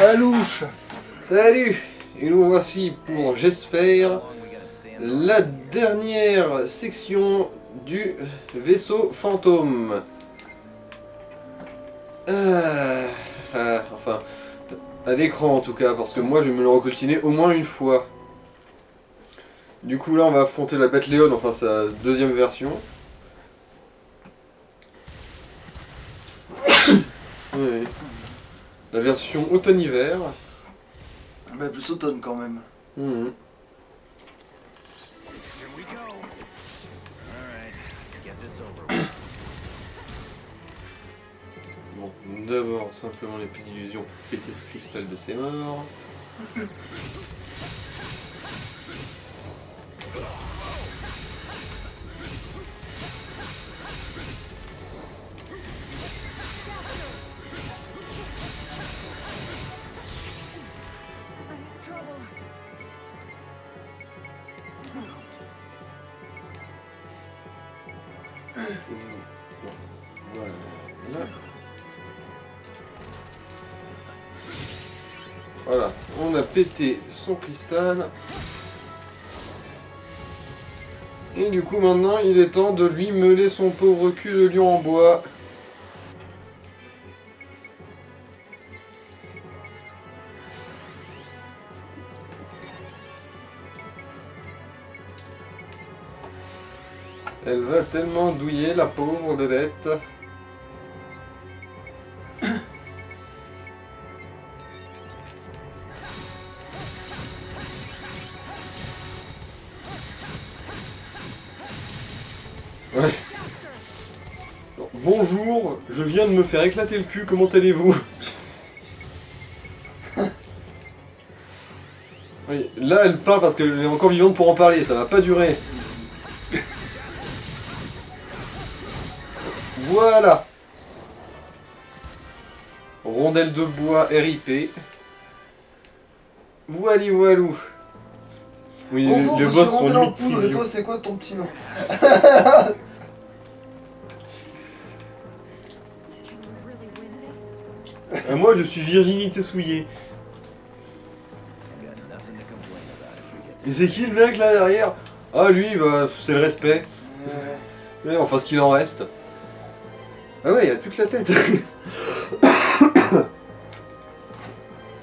Alouche. Salut. Et nous voici pour, j'espère, la dernière section du vaisseau fantôme. Enfin, à l'écran en tout cas, parce que moi je vais me le recoltiner au moins une fois. Du coup là on va affronter la bête Léon, enfin sa deuxième version. Oui. La version automne-hiver. Bah plus automne quand même. Mmh. Bon, d'abord simplement les petites illusions pour péter ce cristal de ses morts. Voilà. Voilà, on a pété son cristal. Et du coup maintenant il est temps de lui meuler son pauvre cul de lion en bois. Elle va tellement douiller la pauvre bébête. Ouais. Bonjour, je viens de me faire éclater le cul, comment allez-vous? Oui, là elle parle parce qu'elle est encore vivante pour en parler, ça va pas durer. Voilà. Rondelle de bois RIP. Voili voilou. Oui, Bonjour, les je boss suis sont Rondelle en limite poudre, et triviaux. toi c'est quoi ton petit nom? Moi je suis virginité souillée. Et c'est qui le mec là derrière? Ah lui, bah c'est le respect. Ouais, enfin ce qu'il en reste. Ah ouais, il a plus que la tête.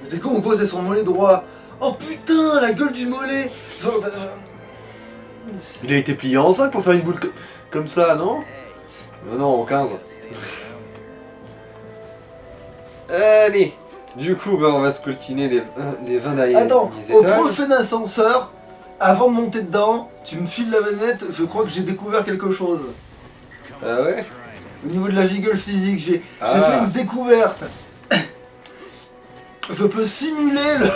C'est con, quoi, c'est son mollet droit. Oh putain, la gueule du mollet. Il a été plié en 5 pour faire une boule comme ça, non? Non, en 15. Allez. Du coup, bah, on va scoltiner les 20 derniers Attends, au étages. prochain ascenseur, avant de monter dedans, tu me files la manette, je crois que j'ai découvert quelque chose. Ah ouais? Au niveau de la giggle physique, j'ai Ah. fait une découverte. Je peux simuler le...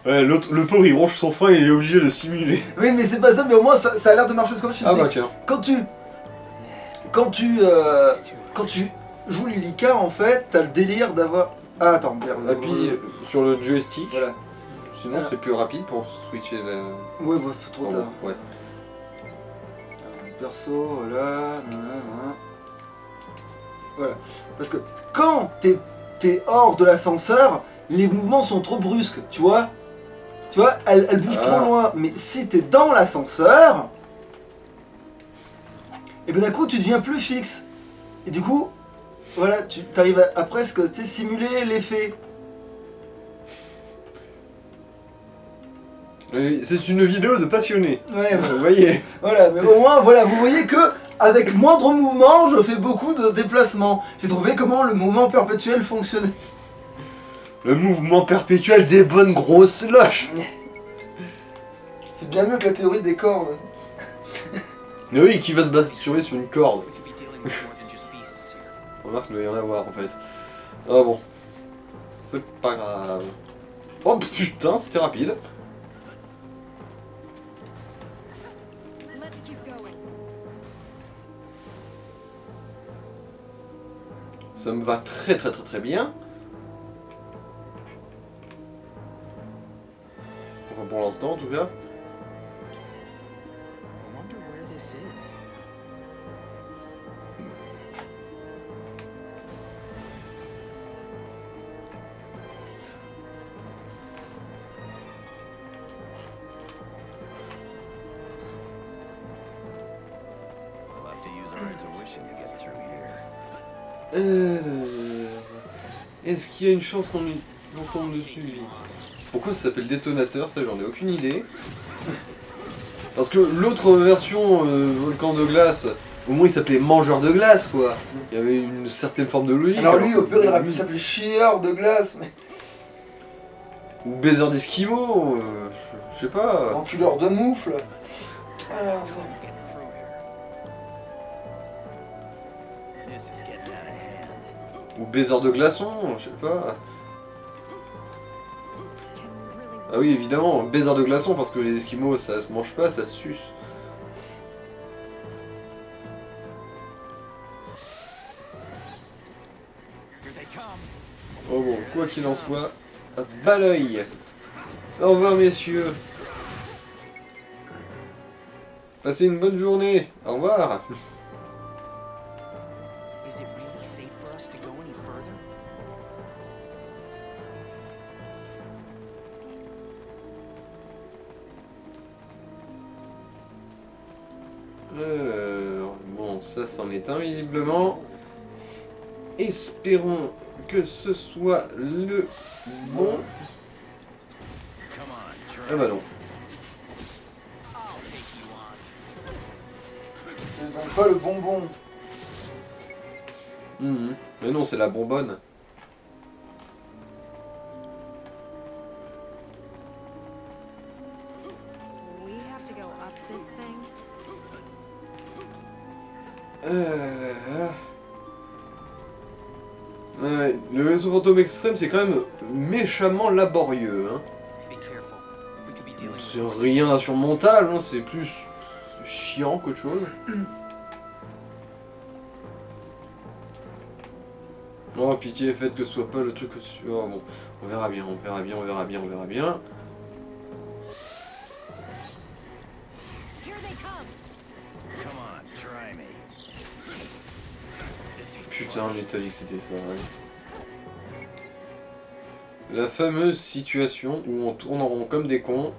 Ouais, l'autre, le pauvre il ronge son frein et il est obligé de simuler. Oui mais c'est pas ça, mais au moins ça a l'air de marcher comme je Ah t'explique. bah tiens. Quand tu joues Lilica en fait, t'as le délire d'avoir... Ah attends, merde. Appuie sur le joystick. Voilà. Sinon Voilà. c'est plus rapide pour switcher la... Ouais, bah, trop Oh, tard. ouais. Perso, voilà, nanana. Voilà. Parce que quand t'es hors de l'ascenseur, les mouvements sont trop brusques, tu vois? Tu vois, elle bouge trop loin. Mais si t'es dans l'ascenseur, et ben d'un coup tu deviens plus fixe. Et du coup, voilà, tu arrives à presque simuler l'effet. C'est une vidéo de passionné. Ouais, Vous voyez. voilà, mais au moins, voilà, vous voyez que avec moindre mouvement, je fais beaucoup de déplacements. J'ai trouvé comment le mouvement perpétuel fonctionnait. Le mouvement perpétuel des bonnes grosses loches. C'est bien mieux que la théorie des cordes. Mais oui, qui va se baser sur une corde? Remarque, il doit y en avoir en fait. Ah bon. C'est pas grave. Oh putain, c'était rapide. Ça me va très bien. Enfin pour l'instant en tout cas. Est-ce qu'il y a une chance qu'on tombe dessus vite? Pourquoi ça s'appelle détonateur? Ça, j'en ai aucune idée. Parce que l'autre version, volcan de glace, au moins il s'appelait mangeur de glace, quoi. Il y avait une certaine forme de logique. Alors lui, au pire, il aurait pu s'appeler chieur de glace, mais... Ou baiser d'esquimaux, je sais pas. Enculeur de moufle. Alors, Ou baiser de glaçons, je sais pas. Ah oui, évidemment, baiser de glaçons, parce que les esquimaux, ça se mange pas, ça se suce. Oh bon, quoi qu'il en soit, à bas l'œil. Au revoir, messieurs. Passez une bonne journée. Au revoir. Alors, bon, ça c'en est un visiblement. Espérons que ce soit le bon. Ah bah non. c'est donc pas le bonbon. Mais non, c'est la bonbonne. We have to go up this thing. Ouais, le vaisseau fantôme extrême, c'est quand même méchamment laborieux. Hein. C'est rien d'insurmontable, hein, c'est plus chiant qu'autre chose. Oh, pitié, faites que ce soit pas le truc au-dessus. Oh, bon, on verra bien, on verra bien, on verra bien, on verra bien. Putain, on est allé que c'était ça, ouais. La fameuse situation où on tourne en rond comme des cons.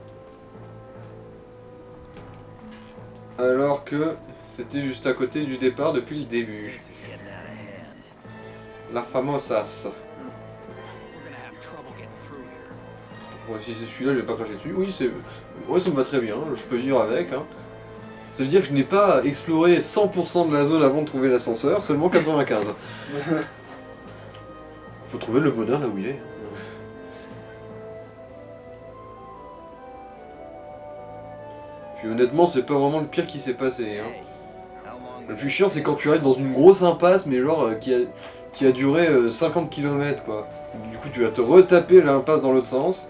Alors que c'était juste à côté du départ depuis le début. La famosas. Ouais, si c'est celui-là, je vais pas cracher dessus. Oui, c'est... Ouais, ça me va très bien, je peux vivre avec. Hein. Ça veut dire que je n'ai pas exploré 100% de la zone avant de trouver l'ascenseur, seulement 95. Faut trouver le bonheur là où il est. Puis honnêtement, c'est pas vraiment le pire qui s'est passé. Hein. Le plus chiant, c'est quand tu arrives dans une grosse impasse, mais genre qui a duré 50 km quoi. Du coup, tu vas te retaper l'impasse dans l'autre sens.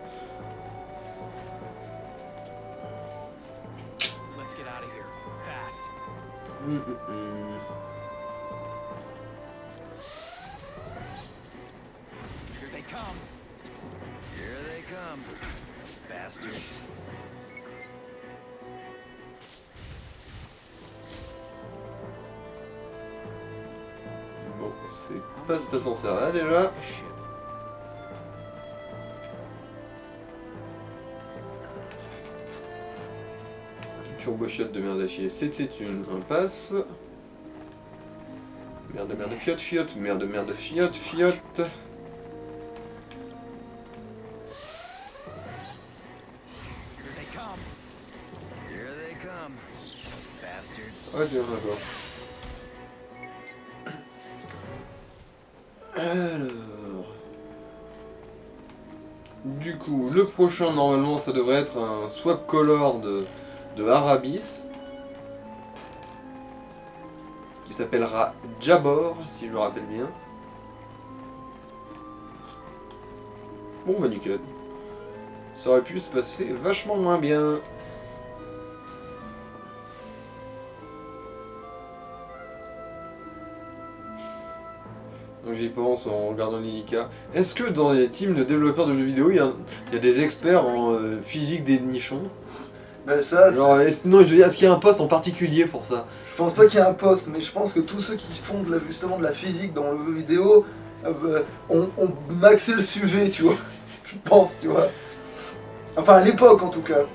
Bon, c'est pas cet ascenseur là déjà. Turbochiotte de merde à chier, c'était une impasse. Merde, merde, fiotte, fiotte, merde, merde, fiotte, fiotte. Ah, tiens, d'accord. Alors... Du coup, le prochain, normalement, ça devrait être un swap color de Arabis. Qui s'appellera Jabor, si je me rappelle bien. Bon, bah nickel. Ça aurait pu se passer vachement moins bien. Donc j'y pense en regardant l'INICA. Est-ce que dans les teams de développeurs de jeux vidéo, il y a des experts en physique des nichons? Bah ça, genre, non, je veux dire, est-ce qu'il y a un poste en particulier pour ça? je pense pas qu'il y ait un poste, mais je pense que tous ceux qui font justement de la physique dans le jeu vidéo ont maxé le sujet, tu vois. Je pense, tu vois. Enfin, à l'époque en tout cas.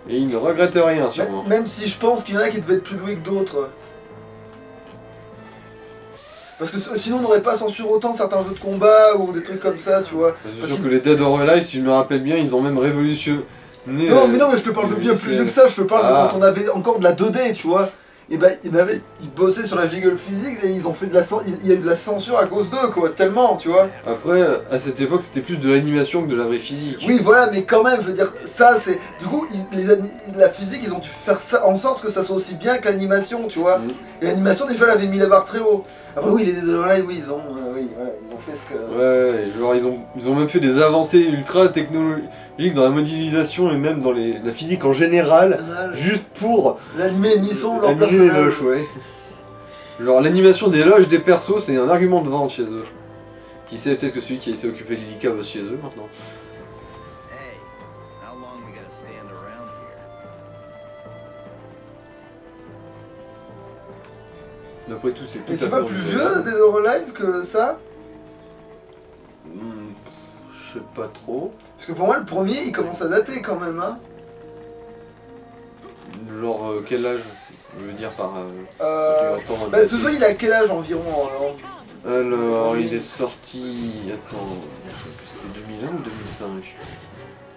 Et ils ne regrettent rien, sûrement. Même si je pense qu'il y en a qui devaient être plus doués que d'autres. Parce que sinon on n'aurait pas censuré autant certains jeux de combat ou des trucs comme ça, tu vois. C'est sûr que les Dead or Alive, si je me rappelle bien, ils ont même révolutionné. Non, mais je te parle de bien plus vieux que ça, je te parle de quand on avait encore de la 2D, tu vois. Et ben, ils bossaient sur la jiggle physique et ils ont fait il y a eu de la censure à cause d'eux, quoi, tellement, tu vois. Après, à cette époque, c'était plus de l'animation que de la vraie physique. Oui, voilà, mais quand même, je veux dire, ça c'est. Du coup, la physique, ils ont dû faire ça en sorte que ça soit aussi bien que l'animation, tu vois. Et l'animation, déjà, elle avait mis la barre très haut. Après, oui, les Live, oui, oui, voilà, ils ont fait ce que. Ouais, genre ils ont même fait des avancées ultra technologiques dans la modélisation et même dans la physique en général, juste pour l'animer les Nissons, leur animer les personnage. loges, ouais. Genre l'animation des loges des persos, c'est un argument de vente chez eux. Qui sait, peut-être que celui qui s'est occupé de Lilica bosse chez eux maintenant. Hey, how long we gotta stand around here? D'après tout, c'est tout Mais à c'est fait pas plus envisageable. vieux des Horror Live que ça? Je sais pas trop. Parce que pour moi, le premier, il commence à dater quand même, hein. Genre quel âge? Je veux dire par. Bah, ce jeu, il a quel âge environ Alors, il est sorti. Attends, c'était 2001 ou 2005?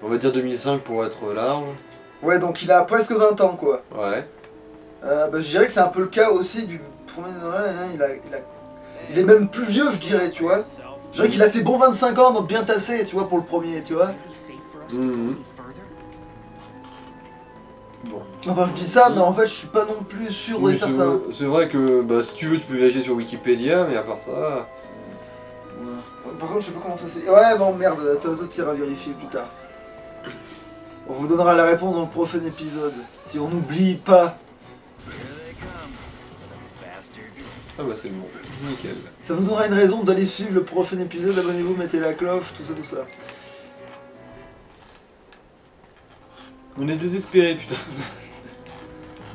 On va dire 2005 pour être large. Ouais, donc il a presque 20 ans, quoi. Ouais. Bah, je dirais que c'est un peu le cas aussi du premier Horror Live, hein. Il est même plus vieux, je dirais, tu vois. Je dirais qu'il a ses bons 25 ans, donc bien tassé, tu vois, pour le premier, tu vois. Bon. Enfin, je dis ça, mais en fait, je suis pas non plus sûr Oui, et certain. c'est vrai que bah, si tu veux, tu peux vérifier sur Wikipédia, mais à part ça. Ouais. Par contre, je sais pas comment ça c'est. Ouais, bon, merde, toi, tu iras vérifier plus tard. On vous donnera la réponse dans le prochain épisode. Si on n'oublie pas. Ah bah c'est bon, nickel. Ça vous donnera une raison d'aller suivre le prochain épisode. Abonnez-vous, mettez la cloche, tout ça, tout ça. On est désespérés, putain.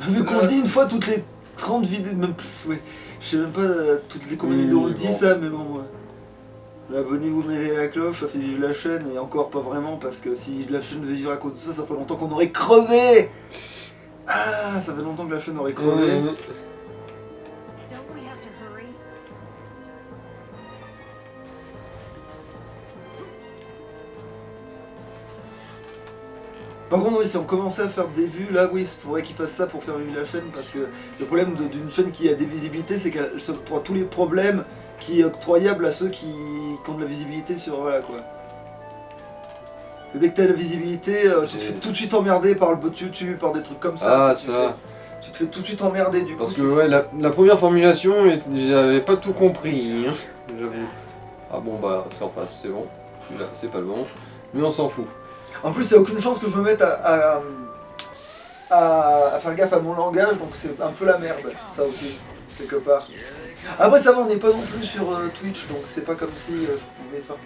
Vu qu'on le dit une fois toutes les 30 vidéos, même, ouais, je sais même pas toutes les combien de Oui, vidéos on le bon. dit ça, mais bon. Abonnez-vous, mettez la cloche, ça fait vivre la chaîne, et encore pas vraiment, parce que si la chaîne veut vivre à cause de ça, ça fait longtemps qu'on aurait crevé. Ah, ça fait longtemps que la chaîne aurait crevé. Don't we have to hurry? Par contre, oui, si on commençait à faire des vues, là, oui, il faudrait qu'ils fassent ça pour faire vivre la chaîne, parce que le problème d'une chaîne qui a des visibilités, c'est qu'elle s'octroie tous les problèmes qui est octroyable à ceux qui ont de la visibilité sur... Voilà, quoi. Et dès que t'as la visibilité, tu te fais tout de suite emmerder par le bot YouTube, par des trucs comme ça. Ah, tu ça. Tu te fais tout de suite emmerder, du coup. Parce que ouais, la première formulation, j'avais pas tout compris, hein, j'avoue. Ah bon bah, Surface, c'est bon. Celui-là, c'est pas le bon. Mais on s'en fout. En plus, il n'y a aucune chance que je me mette à faire gaffe à mon langage, donc c'est un peu la merde, ça aussi, quelque part. Après, ça va, on n'est pas non plus sur Twitch, donc c'est pas comme si je pouvais faire...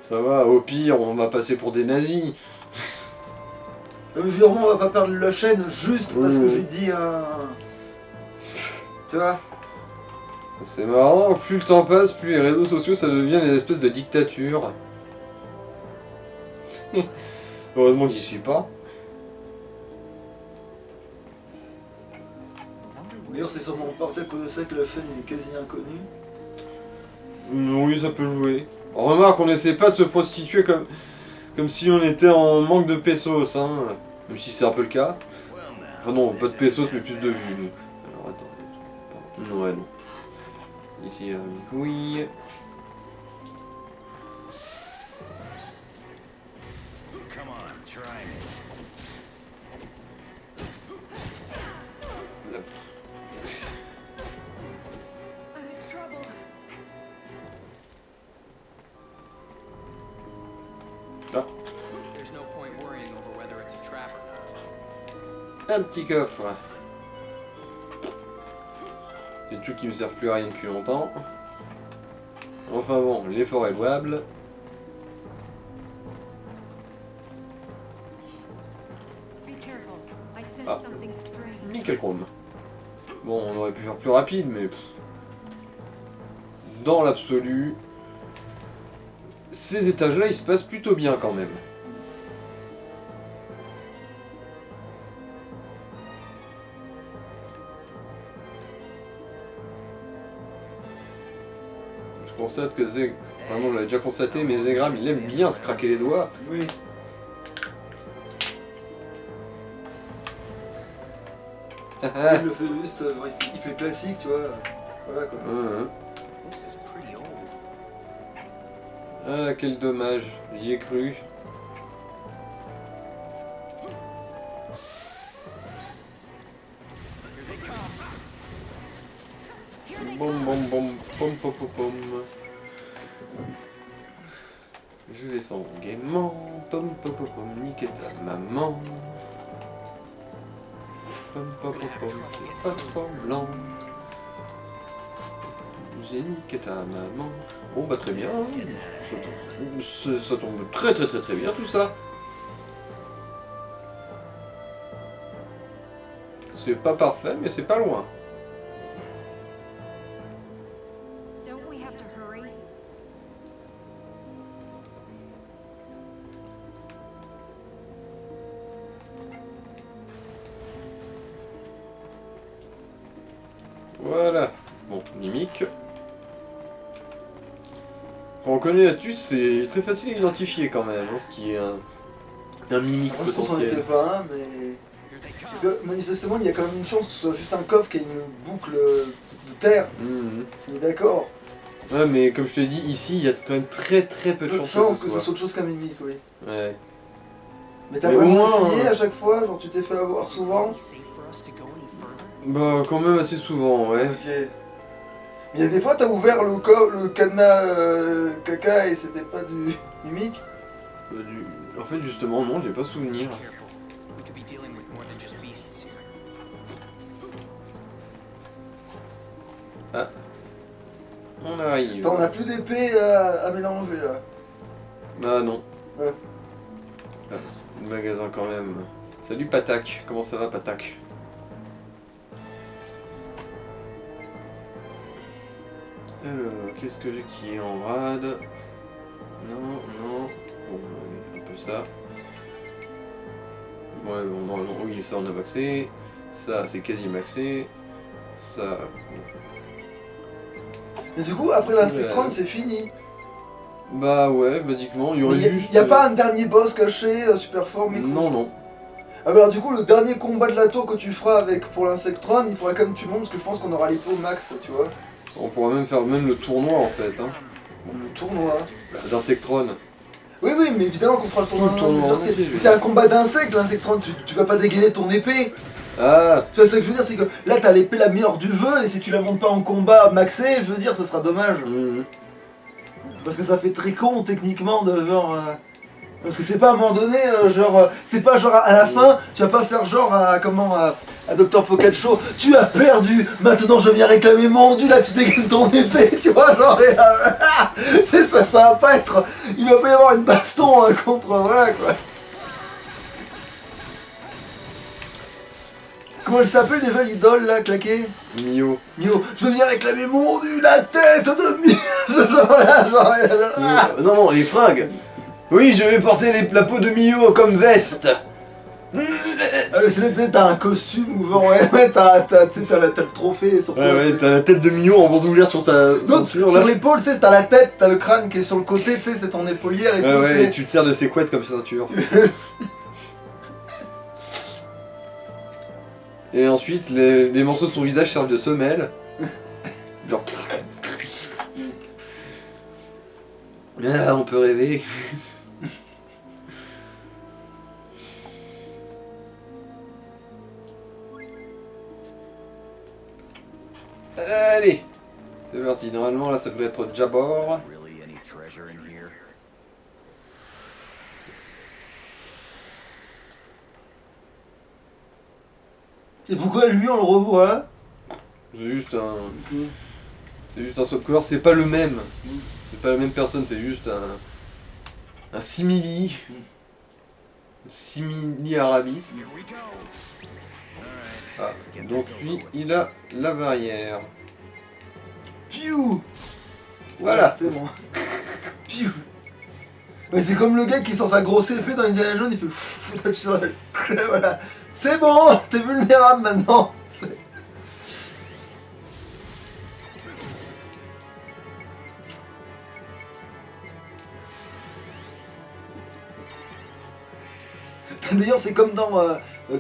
Ça va, au pire, on va passer pour des nazis. Vraiment, on va pas perdre la chaîne juste parce que Oui. j'ai dit un... Tu vois? C'est marrant, plus le temps passe, plus les réseaux sociaux, ça devient des espèces de dictatures. Heureusement que j'y suis pas. D'ailleurs, c'est sûrement parti à cause de ça que la chaîne est quasi inconnue. Oui, ça peut jouer. Remarque, on essaie pas de se prostituer comme si on était en manque de pesos, hein. Même si c'est un peu le cas. Enfin non, pas de pesos, mais plus de vues. Alors attends. Pardon. Ouais, non. Ici, oui. Come on, try me. I'm in trouble. There's no point worrying over whether it's a trap or not. Un petit coffre. Des trucs qui me servent plus à rien depuis longtemps. Enfin bon, l'effort est louable. Be careful. I sense Ah. something strange. Nickel chrome. Bon, on aurait pu faire plus rapide, mais... Dans l'absolu... Ces étages-là, ils se passent plutôt bien quand même. constate que Zeg... Enfin non, je l'avais déjà constaté, mais Zegram, il aime bien se craquer les doigts. Oui. Il le fait juste, il fait classique, tu vois. Voilà quoi. This is pretty old. Ah, quel dommage, j'y ai cru. Here they come. Here they Bom come. bom bom, pom pom pom pom. Je vais sans gaiement, pom pom pom pom, niquer ta maman. Pom pom pom pom, fais pas semblant. J'ai niqué ta maman. Bon bah très bien. Ça tombe très très très très bien tout ça. C'est pas parfait mais c'est pas loin. Don't we have to hurry? Voilà. Bon, mimique. Quand on connaît l'astuce, c'est très facile à identifier quand même, hein, ce qui est un mimique Moi, je pense qu'on n'était potentiel. pas un, mais. Here they come. Parce que manifestement, il y a quand même une chance que ce soit juste un coffre qui a une boucle de terre. Mhm. On est d'accord. Ouais, mais comme je te l'ai dit, ici, il y a quand même très très peu de Peu de chances chance que que ce ce soit. soit autre chose qu'un mimique, oui. Ouais. Mais t'as Mais au vraiment moins, essayé à chaque fois, genre tu t'es fait avoir souvent. Is it safe for us to go any further? Bah, quand même assez souvent, ouais. Ok. Mais il y a des fois, t'as ouvert le cadenas caca et c'était pas du mimique. En fait, justement, non, j'ai pas Be souvenir. careful. We could be dealing with more than just beasts here. On arrive. Attends, on a plus d'épée à mélanger là. Ah non. Ouais. Ah, le magasin quand même. Salut Patak, comment ça va Patak? Alors, qu'est-ce que j'ai qui est en rade? Non, non. Bon, allez, un peu ça. Ouais, oui, ça on a maxé. Ça, c'est quasi maxé. Ça. Mais du coup, après l'insectron, Ouais. c'est fini. Bah ouais, basiquement, il y aurait Il juste. y a pas un dernier boss caché super fort, mais cool. Non, non. Ah bah alors du coup, le dernier combat de la tour que tu feras avec pour l'insectron, il faudra quand même que tu montes parce que je pense qu'on aura l'épée au max, tu vois. On pourra même faire même le tournoi en fait, hein. Le tournoi. D'Insectron. Oui, oui, mais évidemment qu'on fera le tournoi. Tout le tournoi Genre, entier, je veux c'est dire. un combat d'insectes, l'insectron. Tu vas pas dégainer ton épée. Ah, Tu vois ce que je veux dire, c'est que là t'as l'épée la meilleure du jeu et si tu la montes pas en combat maxé, je veux dire, ça sera dommage. Parce que ça fait très con techniquement de genre. Parce que c'est pas à un moment donné, c'est pas genre à la fin, tu vas pas faire genre à Dr Pikachu, tu as perdu, maintenant je viens réclamer mon dû, là tu dégaines ton épée, tu vois, genre, et, ça va pas être, il va pas y avoir une baston contre, voilà quoi. Comment elle s'appelle déjà l'idole là, claquée? Mio. Mio, je viens réclamer mon dû, la tête de Mio, genre, Non, non, les fringues. Oui, je vais porter la peau de Mio comme veste. c'est là, tu sais, t'as un costume ou genre, ouais, t'as le trophée sur toi. Ouais, ouais, t'as la tête de Mio en bandoulière sur ta Non, ceinture là. sur l'épaule, tu sais, t'as la tête, t'as le crâne qui est sur le côté, tu sais, c'est ton épaulière et Ouais, tout, ouais, tu et sais. tu te sers de ses couettes comme ceinture. Et ensuite, les morceaux de son visage servent de semelle. Genre. Ah, on peut rêver. Allez, c'est parti. Normalement, là, ça devrait être Jabor. Really any treasure in here? Et pourquoi lui on le revoit? C'est juste un. C'est juste un swap color, c'est pas le même. C'est pas la même personne, c'est juste un simili. Simili Arabis. Here we go. Ah, donc lui, il a la barrière. Piou. Voilà. C'est bon. Piou. Mais c'est comme le gars qui sort sa grosse épée dans Indiana Jones, il fait fou, là, tu sors- voilà. C'est bon, t'es vulnérable maintenant. D'ailleurs, c'est comme dans.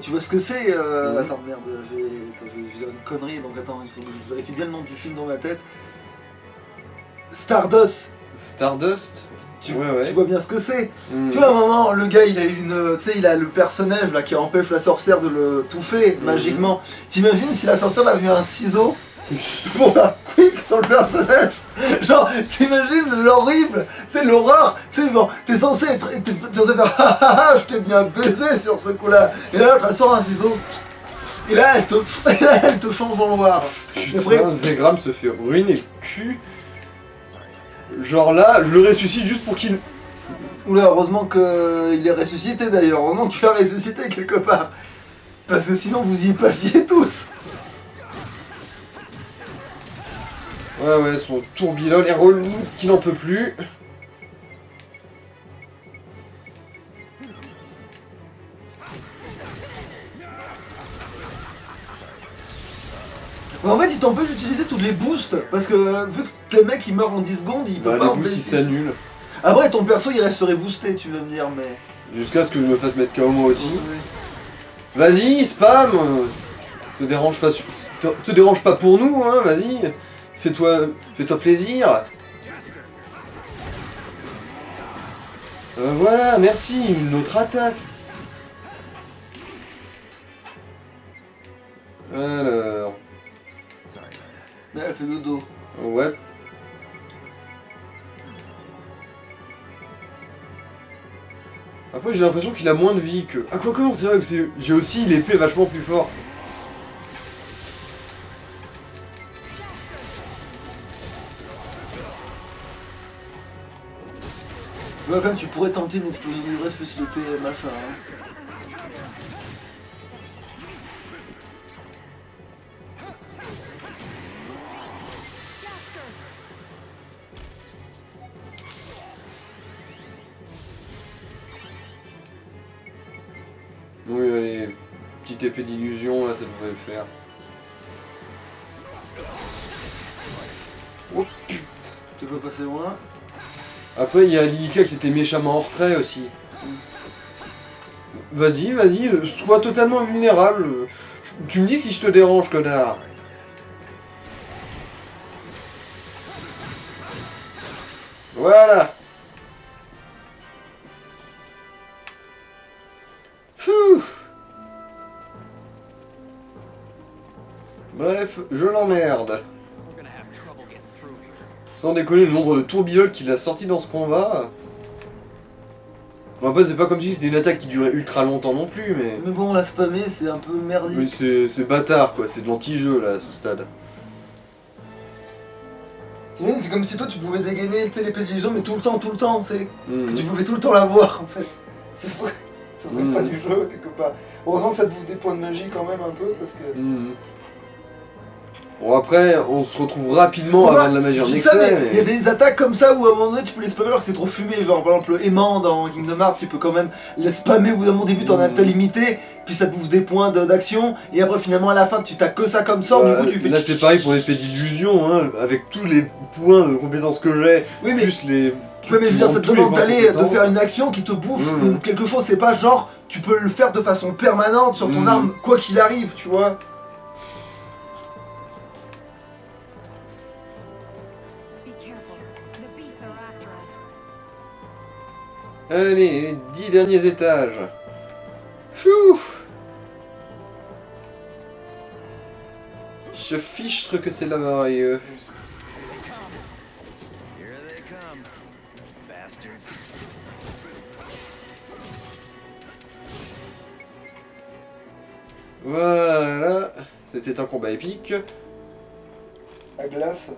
Tu vois ce que c'est Mhm. Attends, merde, je vais dire une connerie, donc attends, il faut que je vérifie bien le nom du film dans ma tête. Stardust. Stardust. Tu, Ouais, ouais. tu vois bien ce que c'est. Mhm. Tu vois, à un moment, le gars, il a une. Tu sais, il a le personnage là qui empêche la sorcière de le toucher magiquement. T'imagines si la sorcière avait un ciseau pour faire quick sur le personnage? Genre, t'imagines l'horrible, c'est l'horreur, tu sais, genre, t'es censé être. T'es censé faire ah ah ah, je t'ai bien baisé sur ce coup-là. Et là, l'autre, elle sort un ciseau. Et là, elle te change en noir. Et après, Putain, Zegram se fait ruiner le cul. Genre là, je le ressuscite juste pour qu'il... oula, heureusement qu'il est ressuscité d'ailleurs. Heureusement que tu l'as ressuscité quelque part. Parce que sinon, vous y passiez tous. Ouais, ouais, son tourbillon est relou, qu'il n'en peut plus. Mais en fait, il t'empêche d'utiliser toutes les boosts. Parce que vu que les mecs ils meurent en 10 secondes, ils peuvent Bah, pas en les boosts, ils bénéficier. s'annulent. Après, ton perso il resterait boosté, tu vas me dire, mais. Jusqu'à ce que je me fasse mettre KO moi aussi. Oui. Vas-y, spam. Te dérange pas, te dérange pas pour nous, hein, vas-y. Fais-toi plaisir. Voilà, merci, une autre attaque. Alors... Là, elle fait dodo. Ouais. Après j'ai l'impression qu'il a moins de vie que... Ah quoi que non, c'est vrai que j'ai aussi l'épée vachement plus forte. Ouais, quand même, tu pourrais tenter une explosion d'ivresse plus l'épée machin. Hein. Oui, allez, petite épée d'illusion, là, ça devrait le faire. Oh putain. Tu peux passer loin. Après, il y a Lilika qui était méchamment en retrait aussi. Vas-y, vas-y, sois totalement vulnérable. Tu me dis si je te dérange, connard. Voilà. Pfff. Bref, je l'emmerde. We're gonna have trouble getting through here. Sans déconner, le nombre de tourbillons qu'il a sorti dans ce combat. Bon, après, c'est pas comme si c'était une attaque qui durait ultra longtemps non plus, mais. Mais bon, la spammer, c'est un peu Mais merdique. c'est bâtard quoi, c'est de l'anti-jeu là à ce stade. T'imagines, c'est comme si toi tu pouvais dégainer l'épée d'illusion, mais tout le temps, tu sais. Mhm. Que tu pouvais tout le temps la voir en fait. Ça serait pas Mhm. du jeu quelque part. Heureusement que ça te bouffe des points de magie quand même un peu parce que. Mhm. Bon après, on se retrouve rapidement Moi, avant de la magie en je dis ça, excès, mais il y a des attaques comme ça où à un moment donné tu peux les spammer alors que c'est trop fumé. Genre par exemple le aimant dans Kingdom Hearts, tu peux quand même les spammer au bout d'un moment. Au début t'en as ta limité, puis ça te bouffe des points d'action, et après finalement à la fin tu t'as que ça comme sort, du coup tu fais. Là c'est pareil pour l'épée d'illusion, hein, avec tous les points de compétences que j'ai, Oui, mais. plus les... Ouais, mais je veux dire, ça te tous les demande points de d'aller, de compétences. faire une action qui te bouffe Mhm. quelque chose, c'est pas genre tu peux le faire de façon permanente sur ton Mhm. arme, quoi qu'il arrive, tu vois. Be careful. The beasts are after us. Allez, les 10 derniers étages. Pfiou. Je fichtre que c'est laborieux. Here they come, bastards. Voilà, c'était un combat épique. La glace.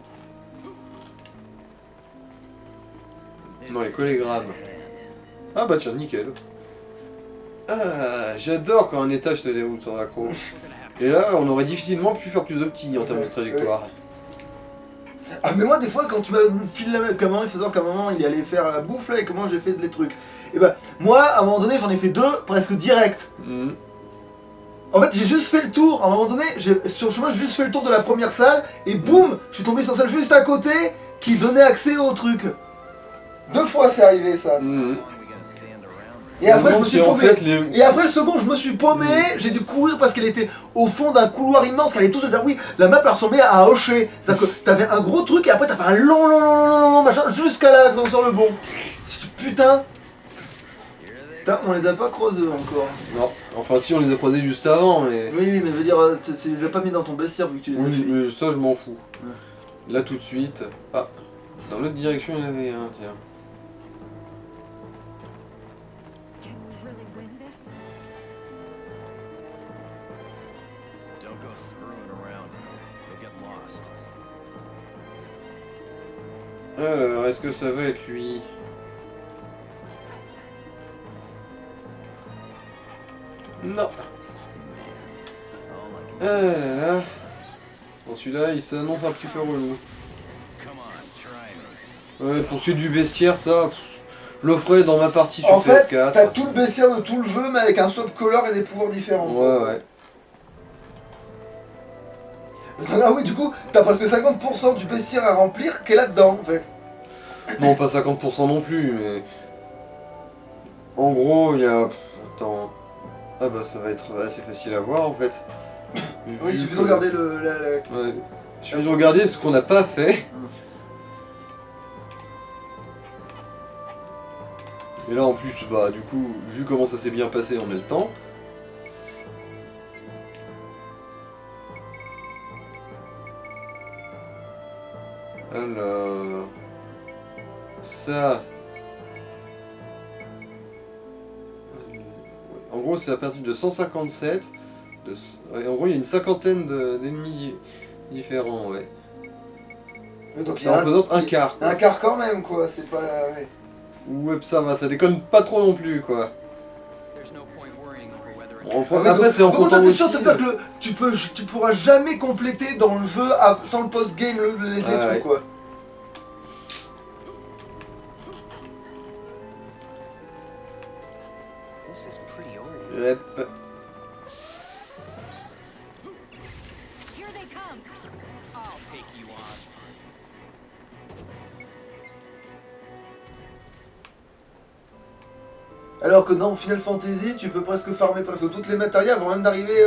Non, les collégrammes. Ah bah tiens, nickel. Ah, j'adore quand un étage se déroule sans accro. Et là, on aurait difficilement pu faire plus de petits en termes de trajectoire. Ah mais moi des fois quand tu m'as filé la main, parce qu'à un moment il faut savoir qu'à un moment il allait faire la bouffe là et comment j'ai fait des trucs. Et bah moi à un moment donné j'en ai fait 2 presque direct. Mhm. En fait j'ai juste fait le tour, à un moment donné sur le chemin j'ai juste fait le tour de la première salle et boum je suis tombé sur celle juste à côté qui donnait accès au truc. 2 fois c'est arrivé ça. Mhm. How long we gotta stand around Et après, je Non, me suis c'est en paumé. fait les... Et après le second, je me suis paumé, j'ai dû courir parce qu'elle était au fond d'un couloir immense, qu'elle allait tous se dire oui, la map elle ressemblait à un hocher. C'est-à-dire que t'avais un gros truc et après t'avais un long machin jusqu'à là, sur le bon. Putain, putain, on les a pas creusés encore. Non, enfin si on les a croisés juste avant, mais... Oui, mais je veux dire, tu les as pas mis dans ton bestiaire vu que tu les as Oui, fait. mais ça je m'en fous. Là tout de suite... Ah, dans l'autre direction il y en avait un, tiens. Can we really win this? Don't go screwing around. You'll get lost. Alors, est-ce que ça va être lui? Non. All I can Ah là là. Bon, celui-là, il s'annonce un petit peu relou. Come on, try me. Ouais, pour ce qui est du bestiaire, ça, pff, je le ferai dans ma partie sur En fait, PS4. t'as tout le bestiaire de tout le jeu, mais avec un swap color et des pouvoirs différents. Ouais. Ah oui, du coup, t'as presque 50% du bestiaire à remplir qui est là-dedans, en fait. Non, pas 50% non plus, mais... En gros, il y a... Attends... Ah bah ça va être assez facile à voir en fait. Oui, il suffit de regarder le... Ouais. Il suffit de regarder ce qu'on n'a pas fait. Et là en plus, bah du coup, vu comment ça s'est bien passé, on a le temps. Alors... Ça... En gros, c'est à partir de 157. Ouais, en gros, il y a une cinquantaine d'ennemis différents, ouais. Donc, Ça représente un quart. Un quart quand même, quoi, c'est pas... Ouais. Ouais, ça va, ça déconne pas trop non plus, quoi. There's no point worrying over whether it's Bon, a trap. mais après, donc- c'est en par contre, comptant ça, c'est aussi... sûr, c'est-à-dire que tu pourras jamais compléter dans le jeu sans le post-game les Ah, trucs, ouais. quoi. This is pretty old. Yep. Here they come. I'll take you on. Alors que dans Final Fantasy, tu peux presque farmer presque toutes les matériels avant même d'arriver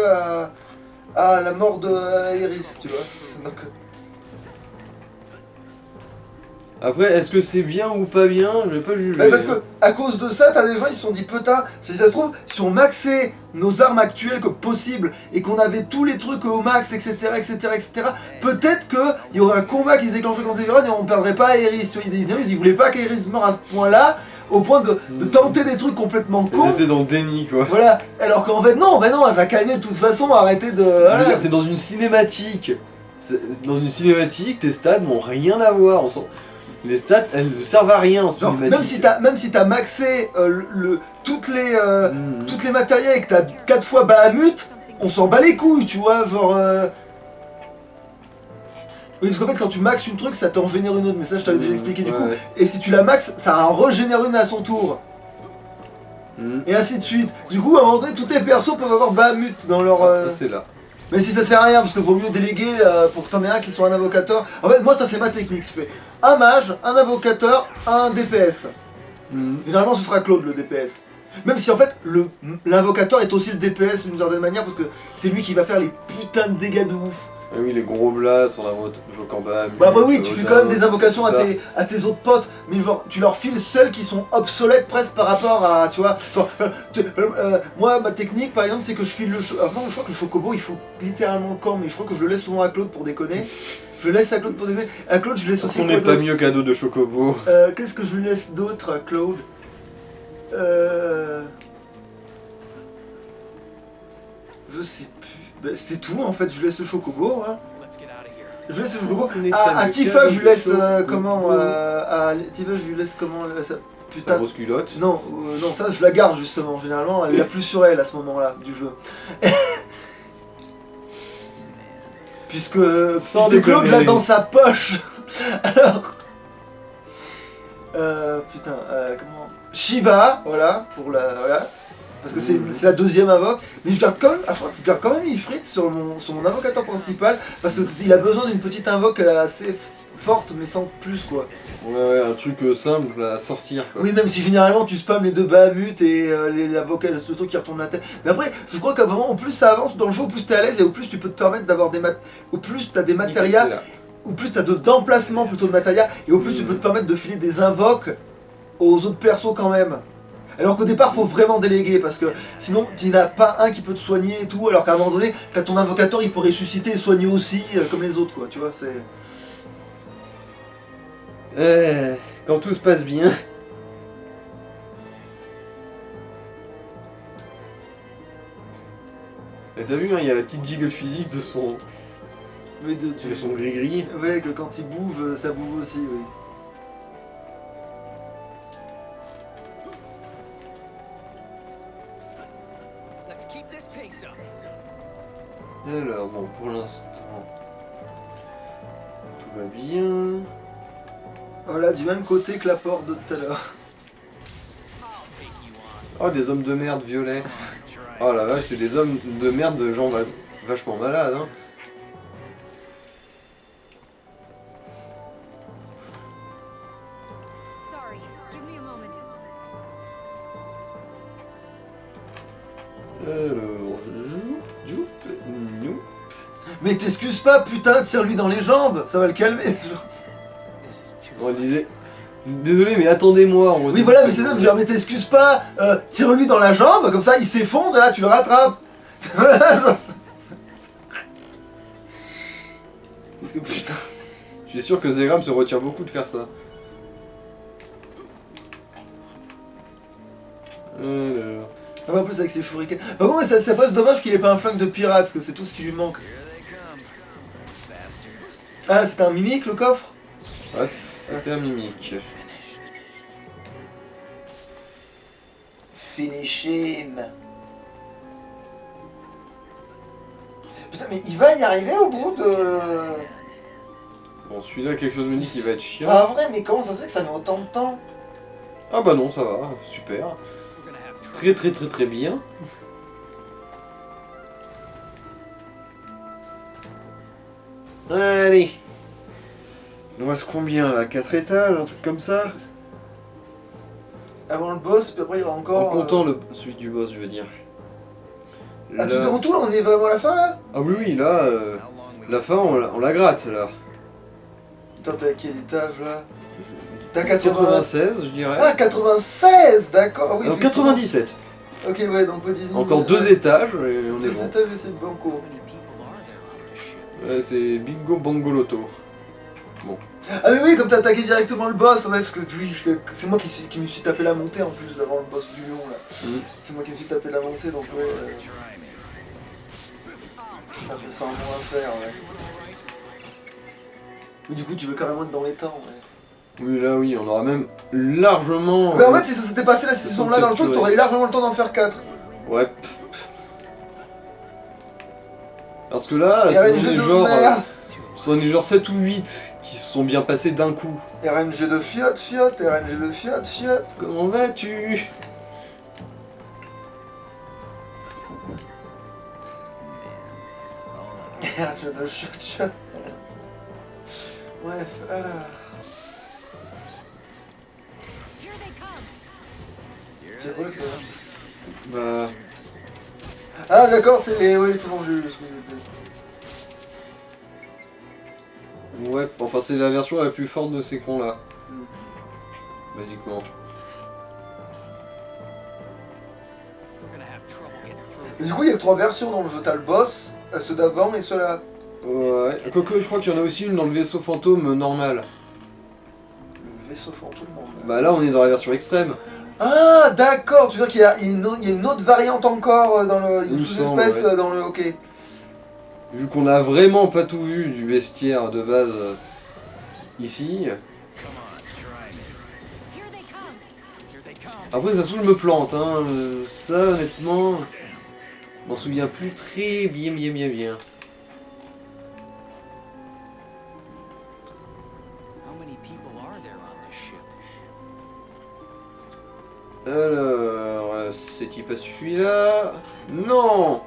à la mort de Aeris, tu vois. Donc, Après, est-ce que c'est bien ou pas bien? Je vais pas juger. mais parce que à cause de ça, t'as des gens ils se sont dit putain, si ça se trouve, si on maxait nos armes actuelles comme possible et qu'on avait tous les trucs au max, etc., peut-être qu'il y aurait un combat qui se déclencherait contre Everon et on perdrait pas Aeris. Tu vois, ils voulaient pas qu'Aeris meure à ce point-là, au point de tenter des trucs complètement Ils cons. étaient dans le déni, quoi. Voilà, alors qu'en fait non, bah non, elle va canner de toute façon, arrêter de... Je veux voilà. dire, c'est dans une cinématique. Dans une cinématique, tes stats n'ont rien à voir. Les stats, elles ne servent à rien en Genre, cinématique. même si t'as maxé toutes les matériels et que t'as 4 fois Bahamut, on s'en bat les couilles, tu vois, genre... Oui, parce qu'en fait, quand tu maxes une truc, ça t'en génère une autre, mais ça, je t'avais déjà expliqué du coup. Ouais. Et si tu la maxes, ça en régénère une à son tour. Hmm. Et ainsi de suite. Du coup, à un moment donné, tous tes persos peuvent avoir Bahamut dans leur... Ah, c'est là. Mais si ça sert à rien, parce qu'il vaut mieux déléguer pour que t'en aies un qui soit un invocateur. En fait, moi, ça, c'est ma technique. Je fais un mage, un invocateur, un DPS. Hmm. Généralement, ce sera Claude, le DPS. Même si, en fait, l'invocateur est aussi le DPS d'une certaine manière, parce que c'est lui qui va faire les putains de dégâts de ouf. Ah oui, les gros blasts, on invoque en bas. Bah après oui, tu fais quand même des invocations à tes autres potes, mais genre tu leur files celles qui sont obsolètes presque par rapport à, tu vois, genre, moi ma technique par exemple c'est que je file le non, je crois que le chocobo il faut littéralement le camp, mais je crois que je le laisse souvent à Claude pour déconner. Je le laisse à Claude pour déconner. À Claude je laisse aussi On n'est pas mieux cadeau de Chocobo. qu'est-ce que je lui laisse d'autre à Claude Je sais plus. Bah, c'est tout en fait, je laisse le chocobo, hein. Let's get out of here. Je laisse le chocobo. On est À pas Tifa, mieux je lui laisse cadeau de comment Chocobo. à Tifa, je lui laisse comment ça, Sa putain. grosse culotte. Non, non, ça je la garde justement. Généralement, elle l'a plus sur elle à ce moment-là du jeu. puisque déconner. Claude l'a dans sa poche. Alors, putain, comment Shiva, voilà pour la voilà. Parce que c'est la deuxième invoque, mais je garde quand même, je crois que je garde quand même Ifrit sur mon invocateur principal, parce qu'il a besoin d'une petite invoque assez forte mais sans plus quoi. Ouais, un truc simple à sortir quoi. Oui, même si généralement tu spams les deux Bahamut et la vocale, le truc qui retourne la tête. Mais après, je crois qu'à vraiment, au plus ça avance dans le jeu, au plus t'es à l'aise et au plus tu peux te permettre d'avoir des au plus t'as des matérias, Là. au plus t'as d'emplacement plutôt de matérias, et au plus tu peux te permettre de filer des invoques aux autres persos quand même. Alors qu'au départ, faut vraiment déléguer parce que sinon, il n'y en a pas un qui peut te soigner et tout. Alors qu'à un moment donné, t'as ton invocateur, il peut ressusciter et soigner aussi, comme les autres quoi, tu vois, c'est. Quand tout se passe bien. Et t'as vu, hein, il y a la petite jiggle physique de son, Mais de son gris-gris. Ouais, que quand il bouge, ça bouge aussi, oui. Let's keep this pace up. Alors, bon, pour l'instant, tout va bien. Voilà, du même côté que la porte de tout à l'heure. I'll take you on. Oh, des hommes de merde violets. Try Oh la vache, c'est des hommes de merde de gens vachement malades, hein. Sorry, give me a moment. Alors, joup, nous. Mais t'excuses pas, putain, tire-lui dans les jambes, ça va le calmer. This is too On disait, désolé, mais attendez-moi. Oui, voilà, mais c'est ça, mais t'excuses pas, tire-lui dans la jambe, comme ça il s'effondre et là tu le rattrapes. Voilà, genre ça. Parce que putain. Je suis sûr que Zegram se retient beaucoup de faire ça. Alors. Ah, en plus avec ses shurikens. Par contre, ça passe dommage qu'il ait pas un flingue de pirate, parce que c'est tout ce qui lui manque. Here they come. Bastards. Ah, c'est un mimique le coffre? Ouais, c'était un mimique. Finished. Finish him. Putain, mais il va y arriver au bout de. Bon, celui-là, quelque chose me dit qu'il va être chiant. Pas vrai, mais comment ça se fait que ça met autant de temps? Ah bah non, ça va, super. We're gonna have trouble. Très très très très bien. Allez. Il nous reste combien là? 4 étages, un truc comme ça? Avant le boss, puis après il y aura encore. En comptant celui du boss, je veux dire. Ah, tout Là- en tout là, on est vraiment à la fin là? Ah oui, oui, là, How long we la fin, on la gratte là. Putain, t'es à quel étage là? T'as 96, je dirais. Ah, 96, d'accord, oui. Non, effectivement. 97. Ok, ouais, donc ouais, Disney. Encore 2 étages et on est 2 bon. étages et c'est banco. How many people are there on this ship? Ouais, c'est Bingo Bangoloto. Ah, mais oui, comme t'as attaqué directement le boss, ouais, parce que oui, c'est moi qui me suis tapé la montée en plus d'avant le boss du lion là. Mhm. C'est moi qui me suis tapé la montée, donc ouais, try me. ça fait 100 mois à faire, ouais. Mais du coup, tu veux carrément être dans les temps, ouais. Oui, là, oui, on aura même largement. Mais en fait, si ça s'était passé là, si ils sont là dans le truc, t'aurais eu largement le temps d'en faire 4. Ouais. Parce que là, RNG c'en est de genre, merde. c'en est genre 7 ou 8 qui se sont bien passés d'un coup. RNG de Fiat, Fiat, RNG de Fiat, Fiat. Comment vas-tu? RNG de Shot, Shot. Bref, alors. Here they come. Here C'est they quoi ça? Bah. Ah d'accord, c'est les... Oui, c'est bon, je... Ouais, enfin, c'est la version la plus forte de ces cons-là. Basiquement. We're gonna have trouble getting through. Mais du coup, il y a que 3 versions dans le jeu. T'as le boss, ceux d'avant et ceux-là. Ouais. Quoique, je crois qu'il y en a aussi une dans le vaisseau fantôme normal. Le vaisseau fantôme, non. Bah là, on est dans la version extrême. Ah d'accord, tu veux dire qu'il y a une autre variante encore dans le... Il Une me sous-espèce semble, ouais. dans le... Ok. Vu qu'on a vraiment pas tout vu du bestiaire de base ici. Come on, try me. Here they come. Here they come. Après, ça se trouve, je me plante, hein. Ça, honnêtement, je m'en souviens plus très bien. How many people are there on this ship? Alors, c'est-il pas celui-là? Non!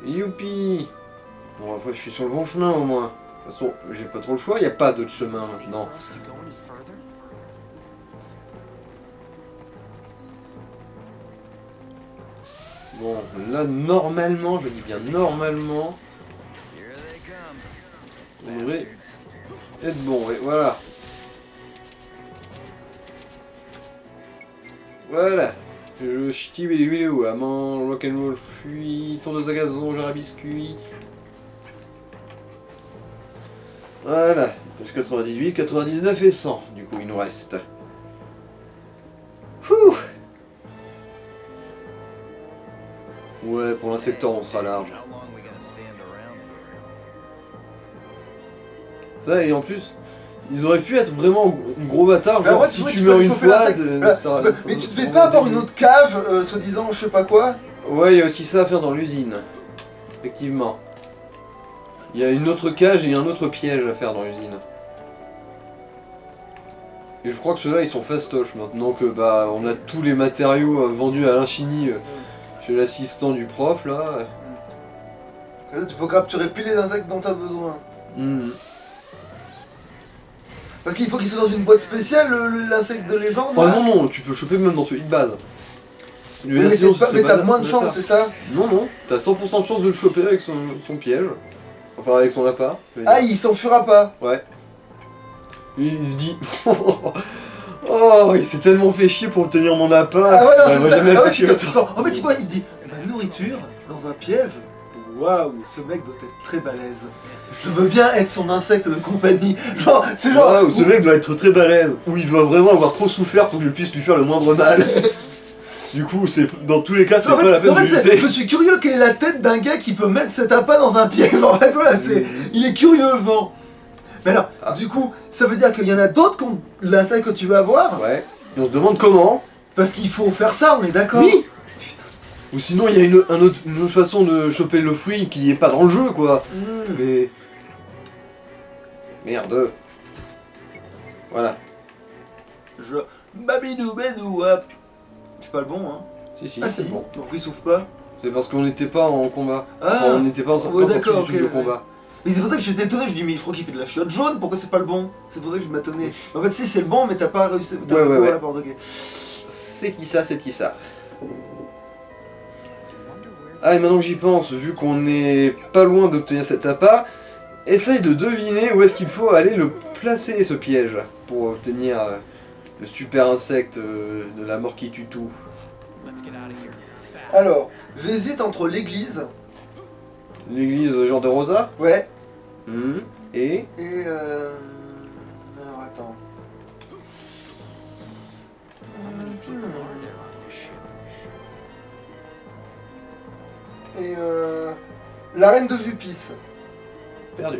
Youpi! Bon, après, je suis sur le bon chemin, au moins. toute façon, j'ai pas trop le choix, y a pas d'autre chemin maintenant. For us to go any further? Bon, là, normalement, je dis bien normalement, Here they come. on devrait être bon, et voilà. Voilà. Je ch'ti les vidéos, amant, rock'n'roll, fuit, tondeuse à gazon, jarre à biscuit. Voilà. Étage 98, 99 et 100. Du coup, il nous reste. Ouh. Ouais, pour l'insecteur, on sera large. How long we gonna stand around here? Ça, et en plus, ils auraient pu être vraiment gros bâtards. Bah Genre, ouais, si vois, tu peux meurs une chauffer fois, l'insecte. Voilà. Mais tu devais pas avoir une autre cage, soi-disant, je sais pas quoi. Ouais, il y a aussi ça à faire dans l'usine. Effectivement. Il y a une autre cage et un autre piège à faire dans l'usine. Et je crois que ceux-là, ils sont fastoches maintenant que bah on a tous les matériaux vendus à l'infini chez l'assistant du prof là. Tu peux capturer pile les insectes dont t'as besoin. Hmm. Parce qu'il faut qu'il soit dans une boîte spéciale, l'insecte de légende. Oh là. non, non, tu peux le choper même dans celui de base. Oui, mais t'as moins de chance, c'est ça? Non, non, t'as 100% de chance de le choper avec son piège. Enfin, avec son appât. je veux Ah, dire. il s'enfuira pas. Ouais. Lui, il se dit. Oh, il s'est tellement fait chier pour obtenir mon appât. Ah ouais, non, il c'est m'a ça. jamais Ah ouais, fait chier autant. en fait, il voit, il dit ma nourriture dans un piège. Waouh, ce mec doit être très balèze. Je veux bien être son insecte de compagnie. Genre, c'est genre. Waouh, ce mec doit être très balèze. Ou il doit vraiment avoir trop souffert pour que je puisse lui faire le moindre mal. Du coup, c'est dans tous les cas, c'est En fait, pas la peine en fait, de lutter. je suis curieux quelle est la tête d'un gars qui peut mettre cet appât dans un piège. En fait, voilà, il est curieux, genre. Mais alors, Ah. du coup, ça veut dire qu'il y en a d'autres qui ont l'insecte que tu veux avoir. Ouais. Et on se demande comment. Parce qu'il faut faire ça, on est d'accord. Oui. Ou sinon, il y a une autre façon de choper le fruit qui est pas dans le jeu, quoi. Mmh. Mais. Merde. Voilà. Je. Babidou, bédou, hop. C'est pas le bon, hein. Si, Ah, c'est si. bon. Donc il souffle pas. C'est parce qu'on n'était pas en combat. Ah. Enfin, on n'était pas en Ouais, sortie d'accord, du film de ok, combat. Mais c'est pour ça que j'étais étonné, je dis mais je crois qu'il fait de la chiotte jaune, pourquoi c'est pas le bon? C'est pour ça que je m'attendais. En fait si c'est le bon mais t'as pas réussi. T'as Ouais, pas ouais, ouais. la porte, ok. C'est qui ça, c'est qui ça. Ah, et maintenant que j'y pense, vu qu'on est pas loin d'obtenir cet appât, essaye de deviner où est-ce qu'il faut aller le placer, ce piège, pour obtenir le super insecte de la mort qui tue tout. Let's get out of here. Fast. Alors, j'hésite entre l'église, L'église genre de Rosa. ouais, Et... et alors attends. Et la reine de Jupice. Perdu.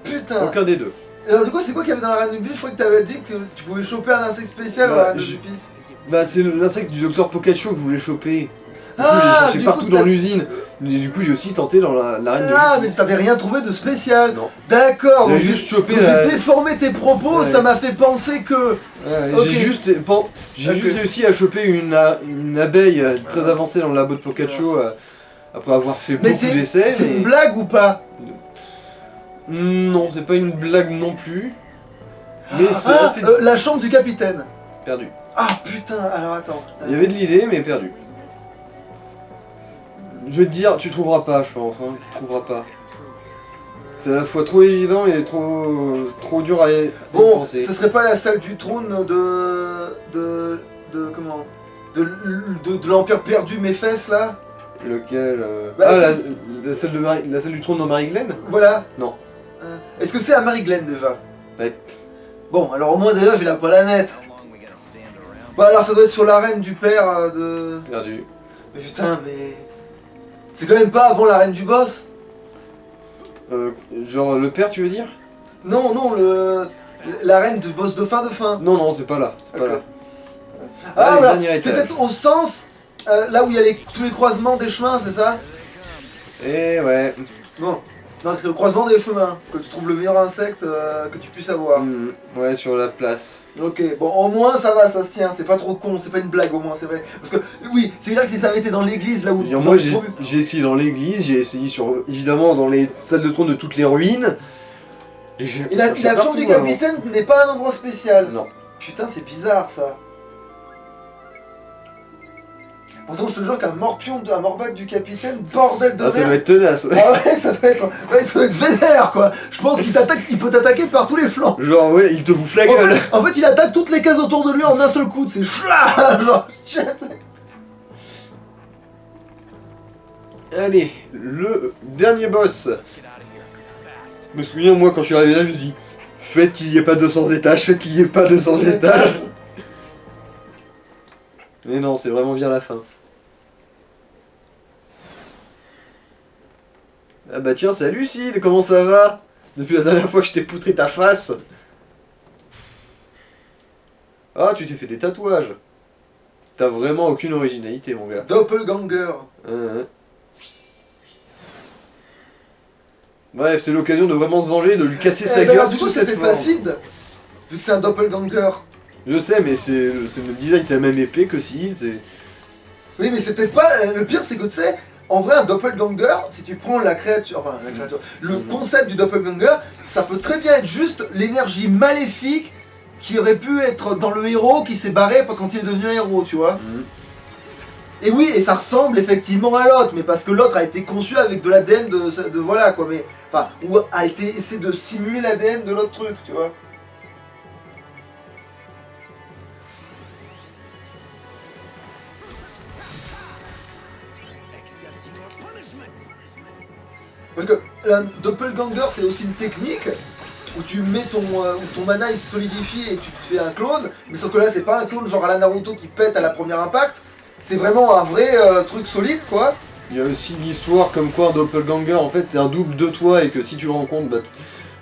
Putain. Aucun des deux. Alors du coup c'est quoi qu'il y avait dans la reine de Jupice? Je crois que t'avais dit que tu pouvais choper un insecte spécial dans la reine de Jupice. Bah c'est l'insecte du docteur Pikachu que je voulais choper. Du coup, Ah, j'ai cherché du partout coup, dans t'as- l'usine. Et du coup j'ai aussi tenté dans la reine de Ah mais Jupice. t'avais rien trouvé de spécial. Non. D'accord. J'avais donc juste chopé donc la... j'ai déformé tes propos, Ouais. ça m'a fait penser que... Ouais, Ok. J'ai juste Ok. réussi à choper une abeille très avancée dans le labo de Pikachu après avoir fait Mais beaucoup d'essais. c'est mais- une blague ou pas? Non, c'est pas une blague non plus. Mais c'est Ah, assez la chambre du capitaine. perdu. Ah putain, alors attends. Il y avait de l'idée, mais perdu. Je vais te dire, tu trouveras pas, je pense. Hein. Tu trouveras pas. C'est à la fois trop évident et trop dur à Bon, penser. ce serait pas la salle du trône de comment de l'Empire perdu, mes fesses là? Lequel Bah, Ah, c'est- la salle la salle du trône dans Marie-Glenn. Voilà. Non. Est-ce que c'est à Marie-Glenn déjà? Ouais. Bon, alors au moins déjà j'ai la planète. How long we gonna stand around? Bah alors ça doit être sur l'arène du père de... Perdu. Mais putain, mais... C'est quand même pas avant l'arène du boss? Genre le père, tu veux dire? Non, non, l'arène du boss de fin. Non, non, c'est pas là. C'est pas Ok. là. Ah Allez, voilà, dernier c'est étage. peut-être au sens, là où il y a tous les croisements des chemins, c'est ça? Et ouais. Bon, non, c'est le croisement des chemins, que tu trouves le meilleur insecte que tu puisses avoir. Ouais, sur la place. Ok, bon, au moins ça va, ça se tient, c'est pas trop con, c'est pas une blague au moins, c'est vrai. Parce que, oui, c'est vrai que si ça avait été dans l'église, là où... Et moi, dans le j'ai premier- essayé dans l'église, j'ai essayé évidemment dans les salles de trône de toutes les ruines. Et la chambre du capitaine n'est pas un endroit spécial. Non. Putain, c'est bizarre ça. Pourtant, je te jure qu'un morpion, un morbac du capitaine, bordel de Ah, ça merde. doit être tenace. Ouais. Ah ouais, ça doit être vénère quoi. Je pense qu'il t'attaque, il peut t'attaquer par tous les flancs. Genre, ouais, il te bouffe la gueule. En fait, il attaque toutes les cases autour de lui en un seul coup. C'est chla. Genre, shit. Allez, le dernier boss. Let's get out of here. Fast. Je me souviens, moi, quand je suis arrivé là, je me suis dit, faites qu'il n'y ait pas 200 étages, faites qu'il n'y ait pas 200 étages. Mais non, c'est vraiment bien la fin. Ah bah tiens, salut Sid, comment ça va? Depuis la dernière fois que je t'ai poutré ta face. Ah, tu t'es fait des tatouages. T'as vraiment aucune originalité, mon gars. Doppelganger. Hein. Bref, c'est l'occasion de vraiment se venger, de lui casser sa Ben gueule alors, du coup, sous cette c'était pas forme. Sid. Vu que c'est un doppelganger. Je sais, mais c'est le design, c'est la même épée que Sid, c'est... Oui, mais c'est peut-être pas. Le pire, c'est que tu sais, en vrai, un doppelganger, si tu prends la créature. Enfin, la créature. Le concept du doppelganger, ça peut très bien être juste l'énergie maléfique qui aurait pu être dans le héros qui s'est barré quand il est devenu un héros, tu vois. Mhm. Et oui, et ça ressemble effectivement à l'autre, mais parce que l'autre a été conçu avec de l'ADN de voilà quoi, mais. Enfin, ou a été essayé de simuler l'ADN de l'autre truc, tu vois. Accept your punishment. Parce que un doppelganger, c'est aussi une technique où tu mets où ton mana il se solidifie et tu te fais un clone, mais sauf que là c'est pas un clone genre à la Naruto qui pète à la première impact, c'est vraiment un vrai truc solide quoi. Il y a aussi l'histoire comme quoi un doppelganger, en fait, c'est un double de toi et que si tu le rencontres, bah,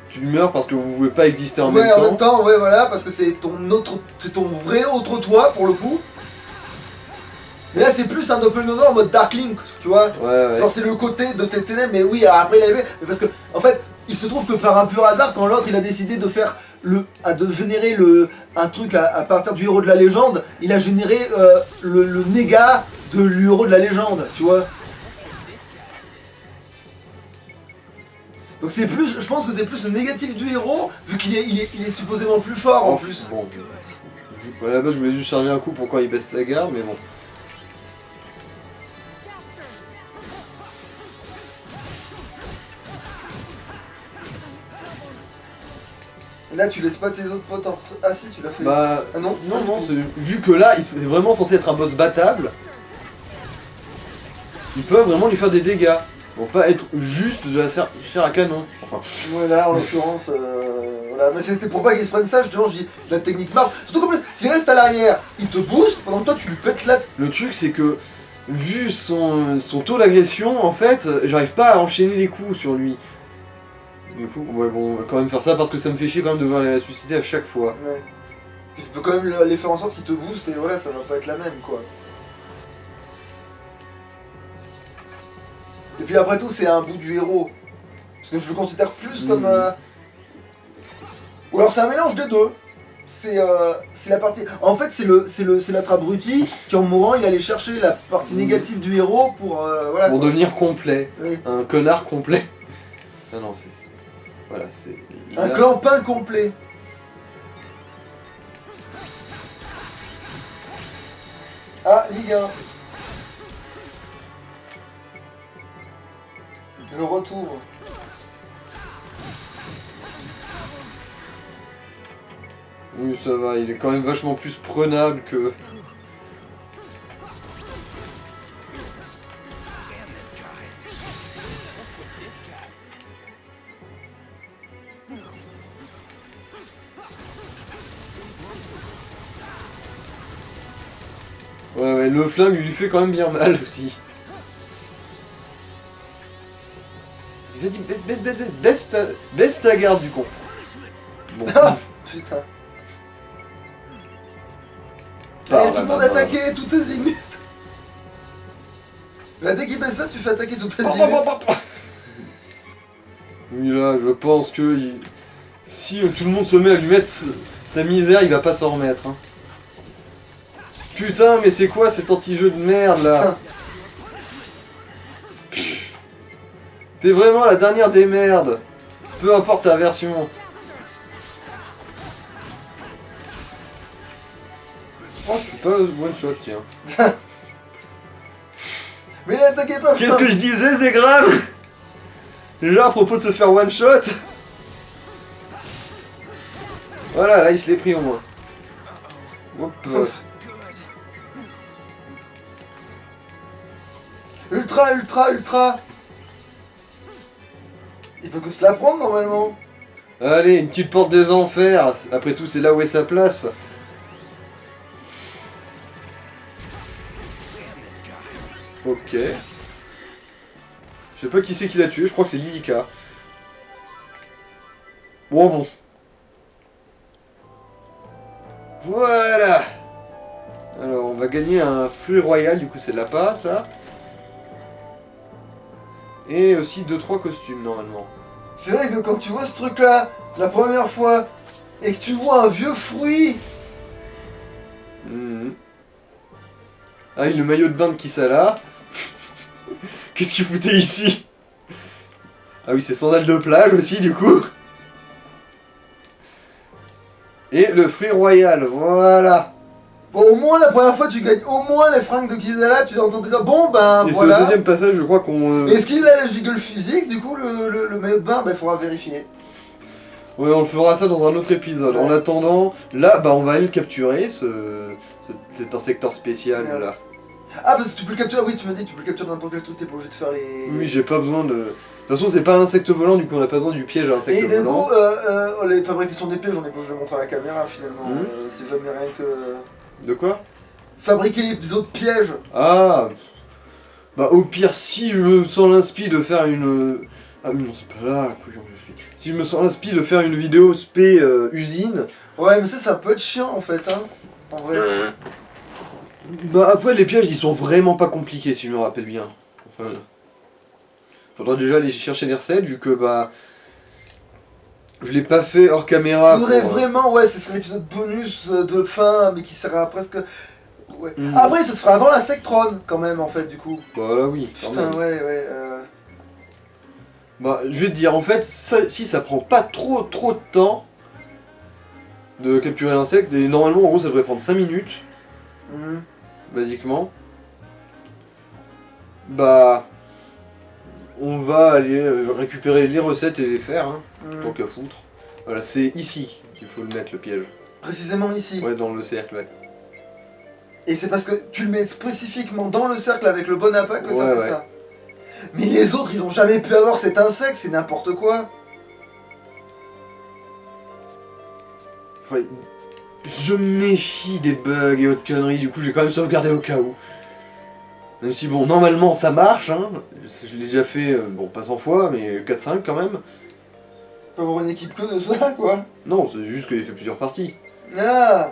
tu meurs parce que vous pouvez pas exister en Ouais, même en temps. même temps, ouais voilà, parce que c'est ton vrai autre toi pour le coup. Mais là c'est plus un doppelganger en mode Dark Link, tu vois. Ouais, ouais. Genre c'est le côté de tes ténèbres, mais oui, alors après il a mais parce que en fait, il se trouve que par un pur hasard, quand l'autre il a décidé de faire de générer un truc à partir du héros de la légende, il a généré le négat de l'héros de la légende, tu vois. Donc c'est plus, je pense que c'est plus le négatif du héros, vu qu'il est supposément plus fort en plus. Bon, à la base, je voulais juste charger un coup pour quand il baisse sa garde, mais bon. Et là tu laisses pas tes autres potes en... Ah si, tu l'as fait. Bah, Ah non, non, vu que là, c'est vraiment censé être un boss battable, ils peuvent vraiment lui faire des dégâts. Ils vont pas être juste de la chair à canon. Enfin, Voilà, en l'occurrence, voilà. Mais c'était pour pas qu'il se prenne ça, justement, je dis, la technique marche. Surtout qu'en plus, s'il reste à l'arrière, il te booste, pendant que toi tu lui pètes la... le truc, c'est que, vu son taux d'agression, en fait, j'arrive pas à enchaîner les coups sur lui. Du coup, ouais, bon, on va quand même faire ça parce que ça me fait chier quand même de devoir les ressusciter à chaque fois. Ouais. Puis tu peux quand même les faire en sorte qu'ils te boostent, et voilà, ça va pas être la même, quoi. Et puis après tout, c'est un bout du héros. Parce que je le considère plus comme... Ou alors c'est un mélange des deux. C'est la partie... En fait, c'est l'être abruti qui, en mourant, il allait chercher la partie négative du héros pour... voilà, Pour quoi. devenir complet. Oui. Un connard complet. Ah non, c'est... Voilà, c'est... Un clampin complet. Ah, Ligue 1. Le retour. Oui, ça va, il est quand même vachement plus prenable que... Damn this guy. What's with this cat? Ouais, ouais, le flingue lui fait quand même bien mal aussi. Vas-y, baisse ta garde du con. Bon. Putain. Par Allez, tout la le monde main. attaquer, tout azimut. Là, dès qu'il fait ça, tu fais attaquer tout azimut. Oui, là, je pense que si tout le monde se met à lui mettre sa misère, il va pas s'en remettre. Hein. Putain, mais c'est quoi cet anti-jeu de merde là? Putain. T'es vraiment la dernière des merdes. Peu importe ta version. Oh, je suis pas one shot, tiens. Mais n'attaquez pas, Qu'est-ce que je disais, c'est grave. Déjà, à propos de se faire one shot. Voilà, là, il se l'est pris au moins. Hop. Ultra, ultra, ultra. Il peut que se la prendre normalement. Allez, une petite porte des enfers. Après tout, c'est là où est sa place. Ok. Je sais pas qui c'est qui l'a tué, je crois que c'est Lilika. Bon. Voilà. Alors, on va gagner un fruit royal, du coup c'est l'appât, ça. Et aussi 2-3 costumes, normalement. C'est vrai que quand tu vois ce truc là, la première fois, et que tu vois un vieux fruit. Mhm. Ah oui, le maillot de bain de Kisala. Qu'est-ce qu'il foutait ici? Ah oui, c'est sandales de plage aussi, du coup. Et le fruit royal, voilà. Bon, au moins la première fois tu gagnes au moins les fringues de Kizala, tu entends te dire bon ben Et c'est voilà. au deuxième passage, je crois qu'on... Est-ce qu'il a la Jiggle Physics du coup le maillot de bain? Ben il faudra vérifier. Ouais, on le fera ça dans un autre épisode. Ouais. En attendant, là, bah on va aller le capturer, cet insecteur spécial, Ouais. là. Ah parce que tu peux le capturer, oui tu m'as dit tu peux le capturer dans n'importe quel truc, t'es pas obligé de faire les... Oui, j'ai pas besoin de... De toute façon, c'est pas un insecte volant, du coup on a pas besoin du piège à insecte Et du volant. coup, les fabrications des pièges, j'en ai pas, je le montre à la caméra finalement, c'est jamais rien que... De quoi? Fabriquer les autres pièges. Ah. Bah au pire, si je me sens l'inspi de faire une... Ah oui, non, c'est pas là, couillon je suis. Si je me sens l'inspi de faire une vidéo spé usine... Ouais mais ça peut être chiant en fait, hein, en vrai. Bah après, les pièges, ils sont vraiment pas compliqués, si je me rappelle bien. Enfin... Faudra déjà aller chercher des recettes, vu que bah... Je l'ai pas fait hors caméra. Faudrait pour, vraiment, ouais, ce serait l'épisode bonus de fin, mais qui sera presque... Ouais. Mm. Après, ça se fera avant la Sectron, quand même, en fait, du coup. Bah là oui, quand Putain, même. ouais. Bah je vais te dire, en fait, si ça prend pas trop de temps de capturer l'insecte, et normalement en gros ça devrait prendre 5 minutes, Mhm. basiquement. Bah... On va aller récupérer les recettes et les faire, hein, Mhm. tant qu'à foutre. Voilà, c'est ici qu'il faut le mettre, le piège. Précisément ici. Ouais, dans le cercle, ouais. Et c'est parce que tu le mets spécifiquement dans le cercle avec le bon appât que ça Ouais, fait ouais. ça. Mais les autres, ils ont jamais pu avoir cet insecte, c'est n'importe quoi. Ouais, je me méfie des bugs et autres conneries, du coup j'ai quand même sauvegardé au cas où. Même si bon, normalement ça marche, hein. Je l'ai déjà fait, bon pas 100 fois, mais 4-5 quand même. On peut avoir une équipe que de ça, quoi. Non, c'est juste que j'ai fait plusieurs parties. Ah.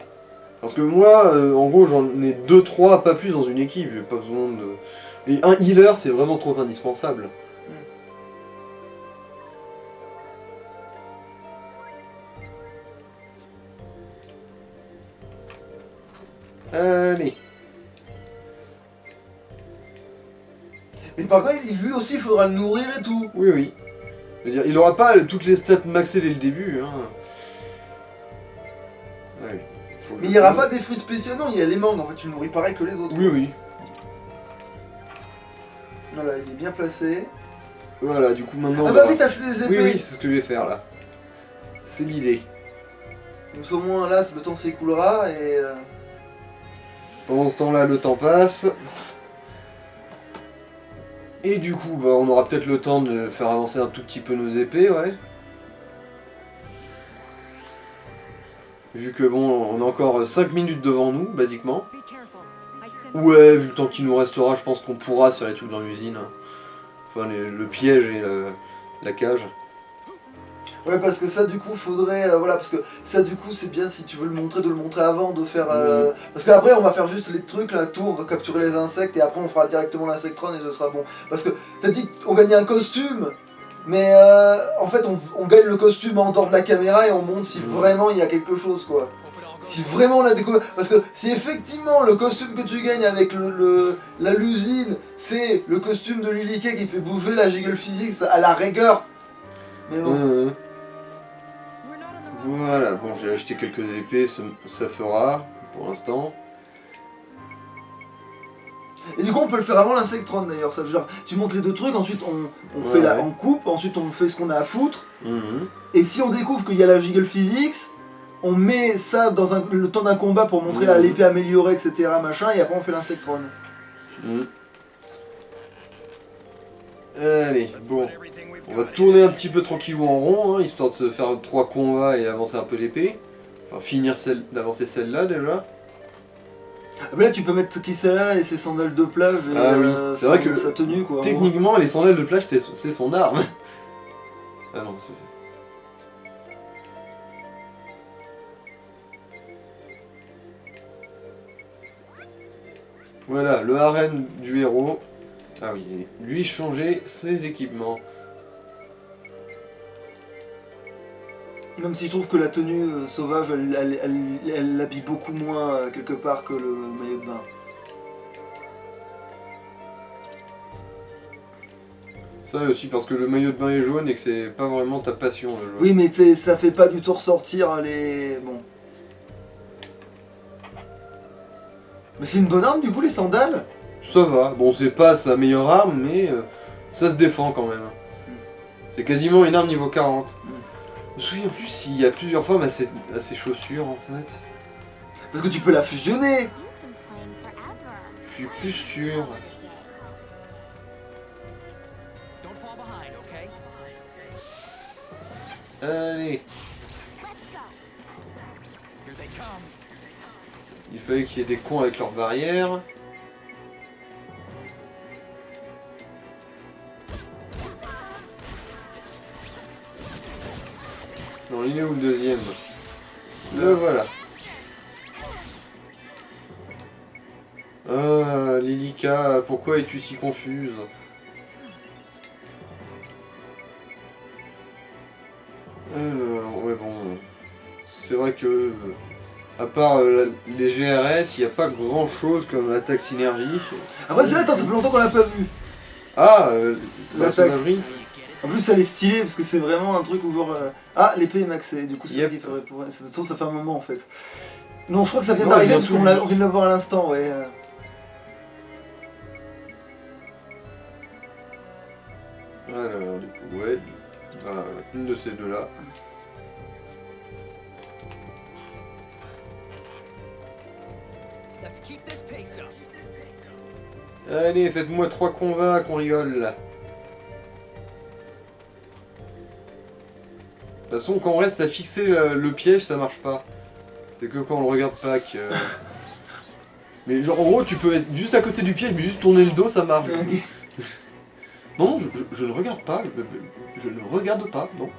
Parce que moi, en gros, j'en ai 2-3, pas plus dans une équipe, j'ai pas besoin de... Et un healer, c'est vraiment trop indispensable. Allez. Mais par contre, lui aussi, il faudra le nourrir et tout. Oui, oui. Je veux dire, il aura pas toutes les stats maxées dès le début, hein. Ouais, faut que Mais il je- n'y aura pas des fruits spéciaux, non, il y a les mangues, en fait, tu le nourris pareil que les autres. Oui, oui. Voilà, il est bien placé. Voilà, du coup maintenant... Ah on bah va- vite, acheter des épées. Oui, oui, c'est ce que je vais faire là. C'est l'idée. Comme ça, au moins, là, le temps s'écoulera et... Pendant ce temps-là, le temps passe. Et du coup, bah, on aura peut-être le temps de faire avancer un tout petit peu nos épées, ouais. Vu que bon, on a encore 5 minutes devant nous, basiquement. Be careful. I sense Ouais, vu le temps qu'il nous restera, je pense qu'on pourra se faire les trucs dans l'usine. Enfin, le piège et la cage. Ouais, parce que ça, du coup, faudrait... voilà, parce que ça, du coup, c'est bien si tu veux le montrer, de le montrer avant, de faire... Parce qu'après, on va faire juste les trucs, la tour, capturer les insectes, et après, on fera directement l'insectron et ce sera bon. Parce que t'as dit qu'on gagnait un costume, mais en fait, on gagne le costume en dehors de la caméra et on montre si vraiment il y a quelque chose, quoi. Si vraiment on a découvert... Parce que si effectivement le costume que tu gagnes avec l'usine, c'est le costume de Lilika qui fait bouger la Jiggle Physics à la rigueur. Mais bon. Mmh. we're not on the wrong. Voilà, bon, j'ai acheté quelques épées, ça fera pour l'instant. Et du coup, on peut le faire avant l'insectron d'ailleurs. Ça veut dire, tu montes les deux trucs, ensuite on fait Ouais. on coupe, ensuite on fait ce qu'on a à foutre. Mhm. Et si on découvre qu'il y a la Jiggle Physics, on met ça dans le temps d'un combat pour montrer Mhm. l'épée améliorée, etc. machin, et après on fait l'insectron. Mhm. Allez, bon. On va tourner un petit peu tranquillou en rond, hein, histoire de se faire 3 combats et avancer un peu l'épée. Enfin, finir d'avancer celle-là déjà. Ah, mais là, tu peux mettre Kisela et ses sandales de plage et Ah oui, c'est vrai que sa tenue quoi. Techniquement, les sandales de plage, c'est son arme. Ah non, c'est... Voilà, le harem du héros. Ah oui, lui changer ses équipements. Même si je trouve que la tenue sauvage, elle l'habille beaucoup moins quelque part que le maillot de bain. Ça aussi parce que le maillot de bain est jaune et que c'est pas vraiment ta passion le jaune. Oui, mais tu sais, ça fait pas du tout ressortir les... Bon. Mais c'est une bonne arme du coup, les sandales? Ça va, bon c'est pas sa meilleure arme mais ça se défend quand même. C'est quasiment une arme niveau 40. Je me souviens plus s'il y a plusieurs formes à ses chaussures en fait. Parce que tu peux la fusionner. You've been playing forever. Je suis plus sûr. Don't fall behind, okay? Allez, Let's go. Here they come. il fallait qu'il y ait des cons avec leurs barrières. Non, il est où le deuxième? Le voilà. Ah, Lilika, pourquoi es-tu si confuse? Alors, ouais bon... C'est vrai que... À part les GRS, il n'y a pas grand chose comme attaque synergie. Après, c'est là, attends, ça fait longtemps qu'on l'a pas vu. Ah, la L'attaque. sauvagerie. En plus, elle est stylée parce que c'est vraiment un truc où voir. Ah, l'épée est maxée, du coup, c'est Yep. ça qu'il faudrait pour. De toute façon, ça fait un moment en fait. Non, je crois que ça vient Non, d'arriver il parce vient qu'on tout on juste. vient de le voir à l'instant, ouais. Alors, du coup, ouais. Une de ces deux-là. Let's keep this pace up. Allez, faites-moi 3 combats qu'on rigole là. De toute façon, quand on reste à fixer le piège, ça marche pas. C'est que quand on le regarde pas que... Mais genre, en gros, tu peux être juste à côté du piège, mais juste tourner le dos, ça marche. Ok. Non, je ne regarde pas. Je ne regarde pas, non.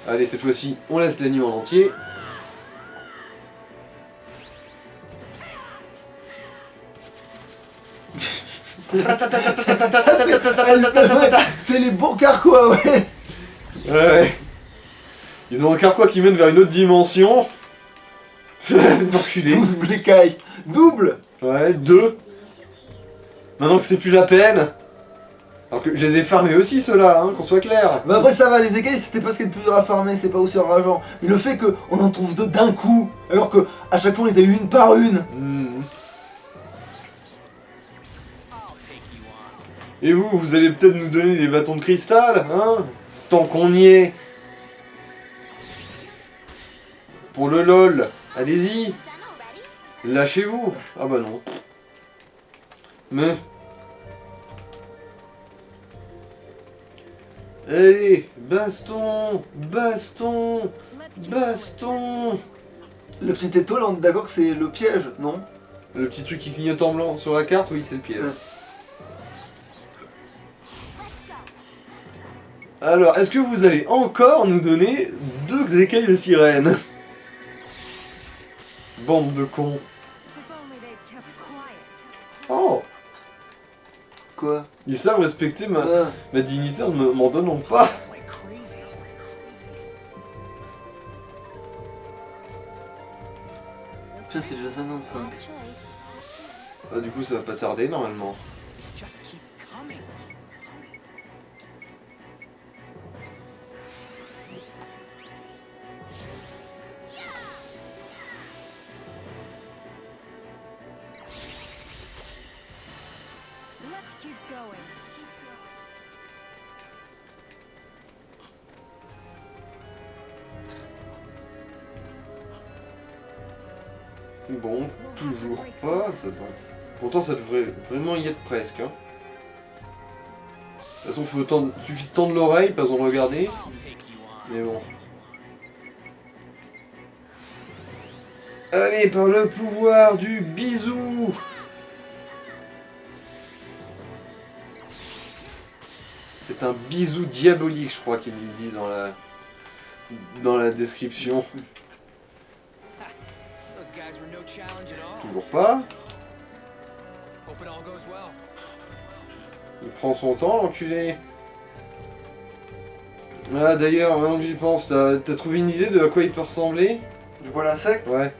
Allez, cette fois-ci, on laisse l'anime en entier. C'est les bons carquois, ouais. Ouais. Ils ont un carquois qui mène vers une autre dimension. Les enculés. 12 blécailles. Double. Ouais, 2. Maintenant que c'est plus la peine. Alors que je les ai farmés aussi ceux-là, hein, qu'on soit clair. Mais après, ça va, les écailles, c'était pas ce qui est le plus dur à farmer, c'est pas aussi enrageant. Mais le fait qu'on en trouve deux d'un coup, alors que à chaque fois on les a eu une par une. Hmm. I'll take you on. Et vous allez peut-être nous donner des bâtons de cristal, hein? Tant qu'on y est. Pour le lol, allez-y. Done already? Lâchez-vous. Ah bah non. Mais... Allez, baston, baston, Let's keep baston. Le petit étoile, on est d'accord que c'est le piège, non? Le petit truc qui clignote en blanc sur la carte, oui, c'est le piège. Ouais. Alors, est-ce que vous allez encore nous donner 2 écailles de sirène? Bande de cons. If only they'd kept quiet. Oh, Quoi? ils savent respecter ma Ah. dignité en ne m'en donnant pas. Like crazy. Ça, c'est déjà 55. Bad choice. Ah, du coup, ça va pas tarder normalement. Just keep coming. Keep going. Bon, toujours pas. Ça devrait... Pourtant, ça devrait vraiment y être presque. Hein. De toute façon, suffit de tendre l'oreille, pas besoin de regarder. I'll take you on. Mais bon. Allez, par le pouvoir du bisou. C'est un bisou diabolique, je crois qu'il me dit dans la description. Those guys were no challenge at all. Toujours pas. Hope it all goes well. Il prend son temps, l'enculé. Ah, d'ailleurs, maintenant que j'y pense, t'as trouvé une idée de à quoi il peut ressembler? Du poil insecte. Ouais.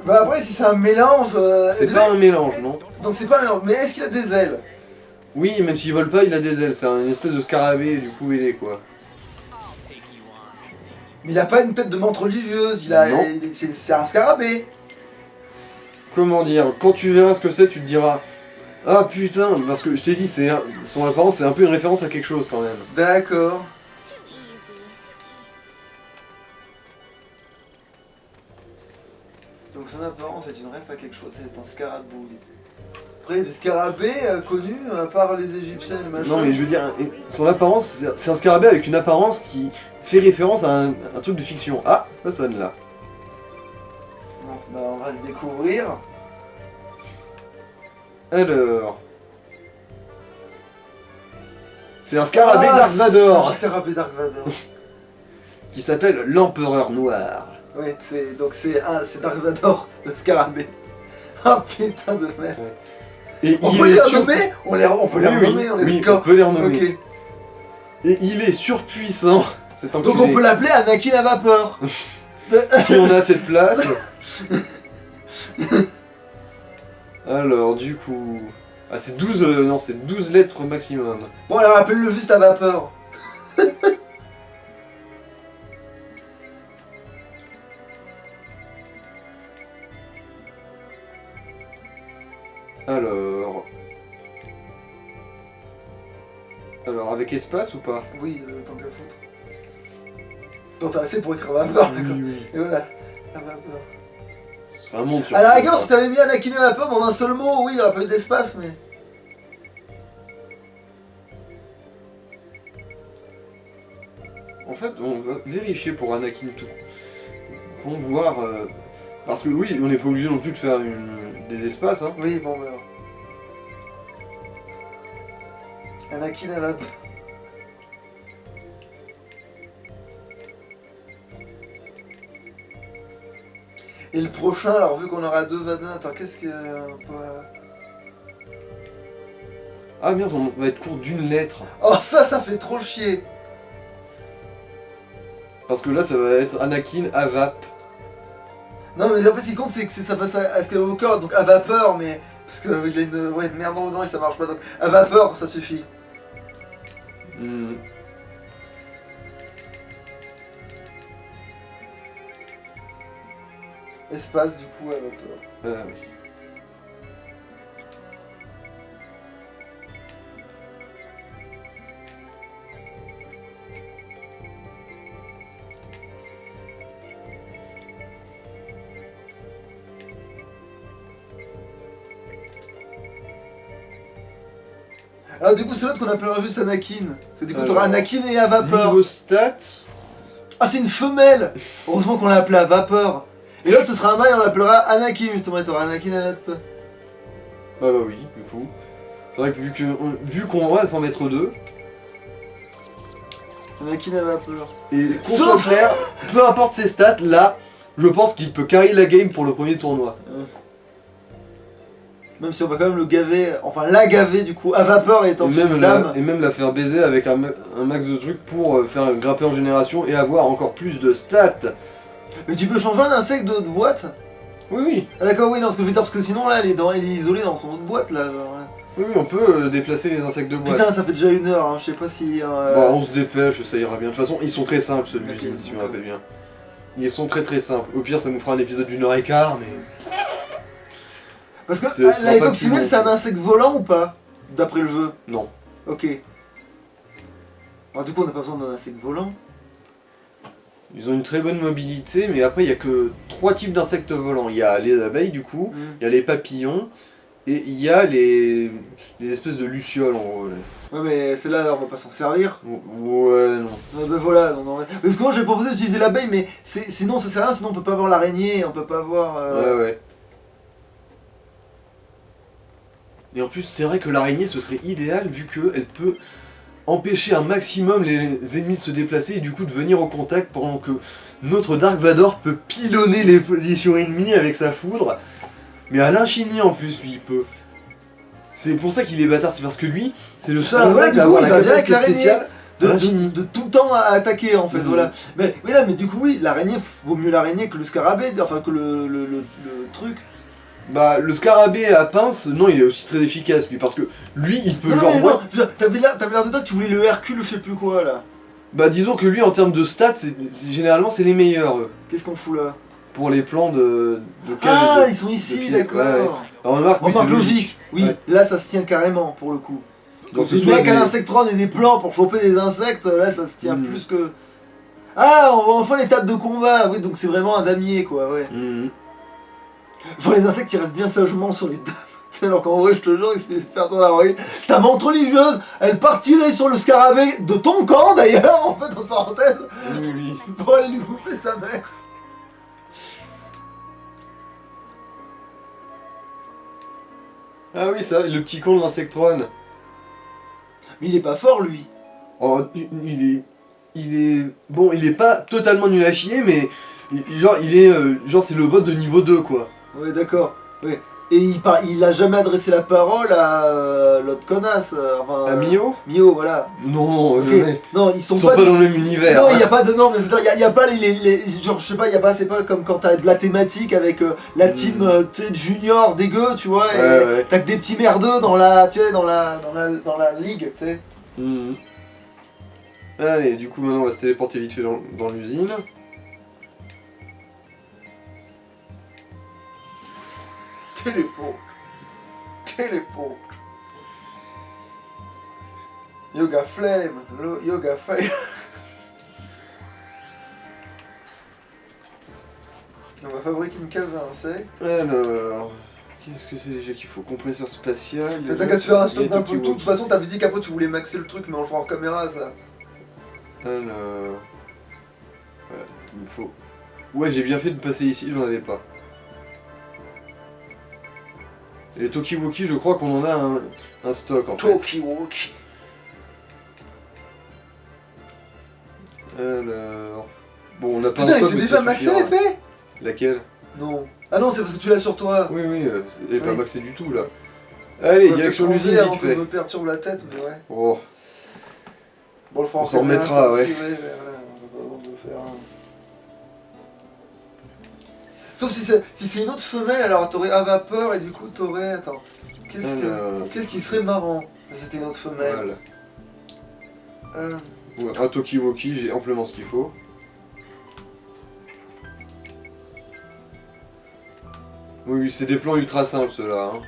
Bah après, si c'est un mélange. C'est pas un mélange, non? Donc c'est pas un mélange. Mais est-ce qu'il a des ailes? Oui, même s'il vole pas, il a des ailes. C'est une espèce de scarabée, du coup, ailé, quoi. I'll take you on. Mais il a pas une tête de menthe religieuse. Il a. Non. C'est un scarabée. Comment dire? Quand tu verras ce que c'est, tu te diras... Ah putain, parce que je t'ai dit, son apparence, c'est un peu une référence à quelque chose, quand même. D'accord. Too easy. Donc son apparence est une ref à quelque chose. C'est un scarabouille. Après, des scarabées connus, à part les Égyptiens et le machin. Non, mais je veux dire, son apparence, c'est un scarabée avec une apparence qui fait référence à un truc de fiction. Ah, ça sonne là. Bon, bah on va le découvrir. Alors... C'est un scarabée Dark C'est un Vador, scarabée Dark Vador. qui s'appelle l'Empereur Noir. Oui, donc c'est Dark Vador, le scarabée. Ah putain de merde. Et On il peut est les sur- renommer on peut les Oui, oui, renommer, on est oui, on d'accord. peut les renommer. Ok. Et il est surpuissant, cet enculé. Donc on peut l'appeler Anakin à vapeur. Si on a assez de place. Alors, du coup... Ah, c'est 12... non, c'est 12 lettres maximum. Bon alors appelle-le juste à vapeur. Alors... Alors, avec espace ou pas? Oui, tant qu'à foutre. Quand t'as assez pour écrire vapeur, d'accord. oui. Et voilà, à vapeur. Ce serait un monde sur... À la rigueur, si t'avais mis Anakin à vapeur dans un seul mot, oui, il aurait pas eu d'espace, mais... En fait, on va vérifier pour Anakin tout. Pour voir... Parce que oui, on n'est pas obligé non plus de faire des espaces, hein. Oui, bon, alors. Anakin à vapeur. Et le prochain, alors vu qu'on aura 2 Vadin, attends, qu'est-ce que... Ah merde, on va être court d'une lettre. Oh, ça fait trop chier. Parce que là, ça va être Anakin Avap. Non, mais en fait, ce qui compte, c'est que ça passe à Skywalker, donc à vapeur, mais... Parce que il a une... Ouais, merde, non, ça marche pas, donc à vapeur, ça suffit. Hmm. Espace, du coup, à vapeur. Oui. Alors du coup, c'est l'autre qu'on appellera juste Anakin. Parce que du coup, Alors, t'auras Anakin et à vapeur. Niveau stats... Ah, c'est une femelle. Heureusement qu'on l'a appelé à vapeur. Et l'autre, ce sera un mâle et on l'appellera Anakin, justement. Et t'auras Anakin à vapeur. Bah oui, du coup. C'est vrai que vu qu'on va s'en mettre deux, Anakin à vapeur. et qu'on Sauf- soit clair, peu importe ses stats, là, je pense qu'il peut carry la game pour le premier tournoi. Même si on va quand même le gaver, enfin la gaver du coup, à vapeur étant une dame. Et même la faire baiser avec un max de trucs pour faire grimper en génération et avoir encore plus de stats. Mais tu peux changer un insecte de boîte? Oui, oui. Ah d'accord, oui, non, parce que je veux dire, parce que sinon là, il est isolé dans son autre boîte là. Genre, là. Oui, oui, on peut déplacer les insectes de boîte. Putain, ça fait déjà 1 heure, hein, je sais pas si... Bah, on se dépêche, ça ira bien. De toute façon, ils sont très simples, celui-ci, Ok, si je me d'accord. rappelle bien. Ils sont très très simples. Au pire, ça nous fera un épisode d'1h15, mais... Parce que Ce sera la pas coccinelle, plus c'est un long. insecte volant ou pas? D'après le jeu. Non. Ok. Alors du coup, on n'a pas besoin d'un insecte volant. Ils ont une très bonne mobilité, mais après, il y a que 3 types d'insectes volants. Il y a les abeilles, du coup, il y a les papillons, et il y a les espèces de lucioles, en gros. Ouais, mais celle-là, on va pas s'en servir. Ouais, non. Ben voilà, non. Parce que moi, j'ai proposé d'utiliser l'abeille, mais sinon, ça sert à rien, sinon on peut pas avoir l'araignée, on peut pas avoir... Ouais. Et en plus, c'est vrai que l'araignée, ce serait idéal, vu qu'elle peut empêcher un maximum les ennemis de se déplacer et du coup de venir au contact pendant que notre Dark Vador peut pilonner les positions ennemies avec sa foudre. Mais à l'infini en plus, lui, il peut. C'est pour ça qu'il est bâtard, c'est parce que lui, c'est le seul Ah ouais, insecte du à coup, avoir il la va bien avec capacité l'araignée. spéciale à l'infini. De tout le temps à attaquer en fait, Mhm. voilà. Mais là, mais du coup, oui, l'araignée, vaut mieux l'araignée que le scarabée, enfin que le truc. Bah, le scarabée à pince, non, il est aussi très efficace, lui, parce que lui, il peut Non, genre... mais moi- non, je veux dire, t'avais l'air de dire que tu voulais le Hercule, je sais plus quoi là. Bah, disons que lui, en termes de stats, généralement, c'est les meilleurs, Qu'est-ce qu'on fout là? pour les plans de cage. Ah, de- ils sont ici, pied, d'accord. ouais. Alors, remarque, oui, c'est Remarque logique. logique. Oui, Ouais. là ça se tient carrément pour le coup. Donc, Des ce soit mecs à des- l'insectron et des plans pour choper des insectes, là ça se tient Mhm. plus que. Ah, on voit enfin l'étape de combat, oui, donc c'est vraiment un damier quoi, ouais. Mhm. Enfin, les insectes ils restent bien sagement sur les dames. Tu sais, alors qu'en vrai, je te jure, ils s'étaient fait faire ça dans la rue. Ta menthe religieuse, elle partirait sur le scarabée de ton camp d'ailleurs, en fait, entre parenthèses, Oui. pour aller lui bouffer sa mère. Ah oui, ça, le petit con de l'insectron. Mais il est pas fort lui. Oh, il est... Bon, il est pas totalement nul à chier, mais... Genre, genre, c'est le boss de niveau 2, quoi. Ouais, d'accord. Ouais. Et il a jamais adressé la parole à l'autre connasse. Enfin, À Mio Mio, voilà. Non, Ok. jamais. Non, ils sont Ils sont pas pas. dans le même univers. Non, hein. il y a pas de. Non, mais je veux dire, il y a pas genre, je sais pas, c'est pas comme quand t'as de la thématique avec la team tu sais, junior dégueu, tu vois, et Ouais. t'as que des petits merdeux dans la, tu sais, dans la ligue, tu sais. Mhm. Allez, du coup, maintenant, on va se téléporter vite fait dans l'usine. Téléport. Yoga flame, yoga fire. On va fabriquer une cave à insectes. Alors... Qu'est-ce que c'est déjà qu'il faut? Compresseur spatial... Mais t'as qu'à te faire un Il y a stop d'un peu tout. De Tokiwoki. toute façon, t'avais dit qu'après tu voulais maxer le truc, mais on le fera en caméra ça. Alors... Voilà, il me faut... Ouais, j'ai bien fait de passer ici, j'en avais pas. Et les Tokiwoki, je crois qu'on en a un stock en fait. Tokiwoki. Alors... Bon, on n'a pas Putain, un elle stock, était mais déjà ça maxée suffira. l'épée? Laquelle? Non. Ah non, c'est parce que tu l'as sur toi. Oui, elle est pas Oui. maxée du tout là. Allez, On va direction peut-être l'usine, ranger avant vite que fait. je me perturbe la tête, mais ouais. Oh, Bon, le fera On en s'en caméra, remettra, ça ouais. aussi, voilà, on va pas besoin de le faire. Sauf si c'est une autre femelle, alors t'aurais à vapeur et du coup t'aurais. Attends. Qu'est-ce qui serait marrant si c'était une autre femelle? Voilà. Ouais, un Tokiwoki, j'ai amplement ce qu'il faut. Oui, c'est des plans ultra simples ceux-là. Hein.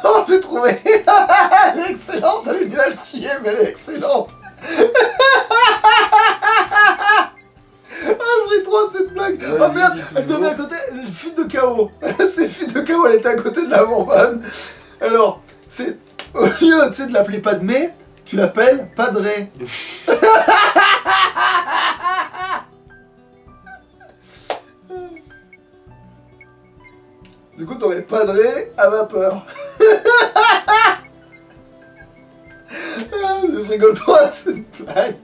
Oh, j'ai trouvé. Elle est excellente, elle est nulle à chier, mais elle est excellente. Ah, je l'ai trop cette blague. Vas-y, Oh merde, dis elle toujours. donnait à côté, fuite de chaos. C'est fuite de chaos, elle était à côté de la bonbonne. Alors, c'est au lieu, tu sais, de l'appeler Padmé, tu l'appelles Padré. Du coup, t'aurais Padré à vapeur. Ah, je rigole trop à cette blague.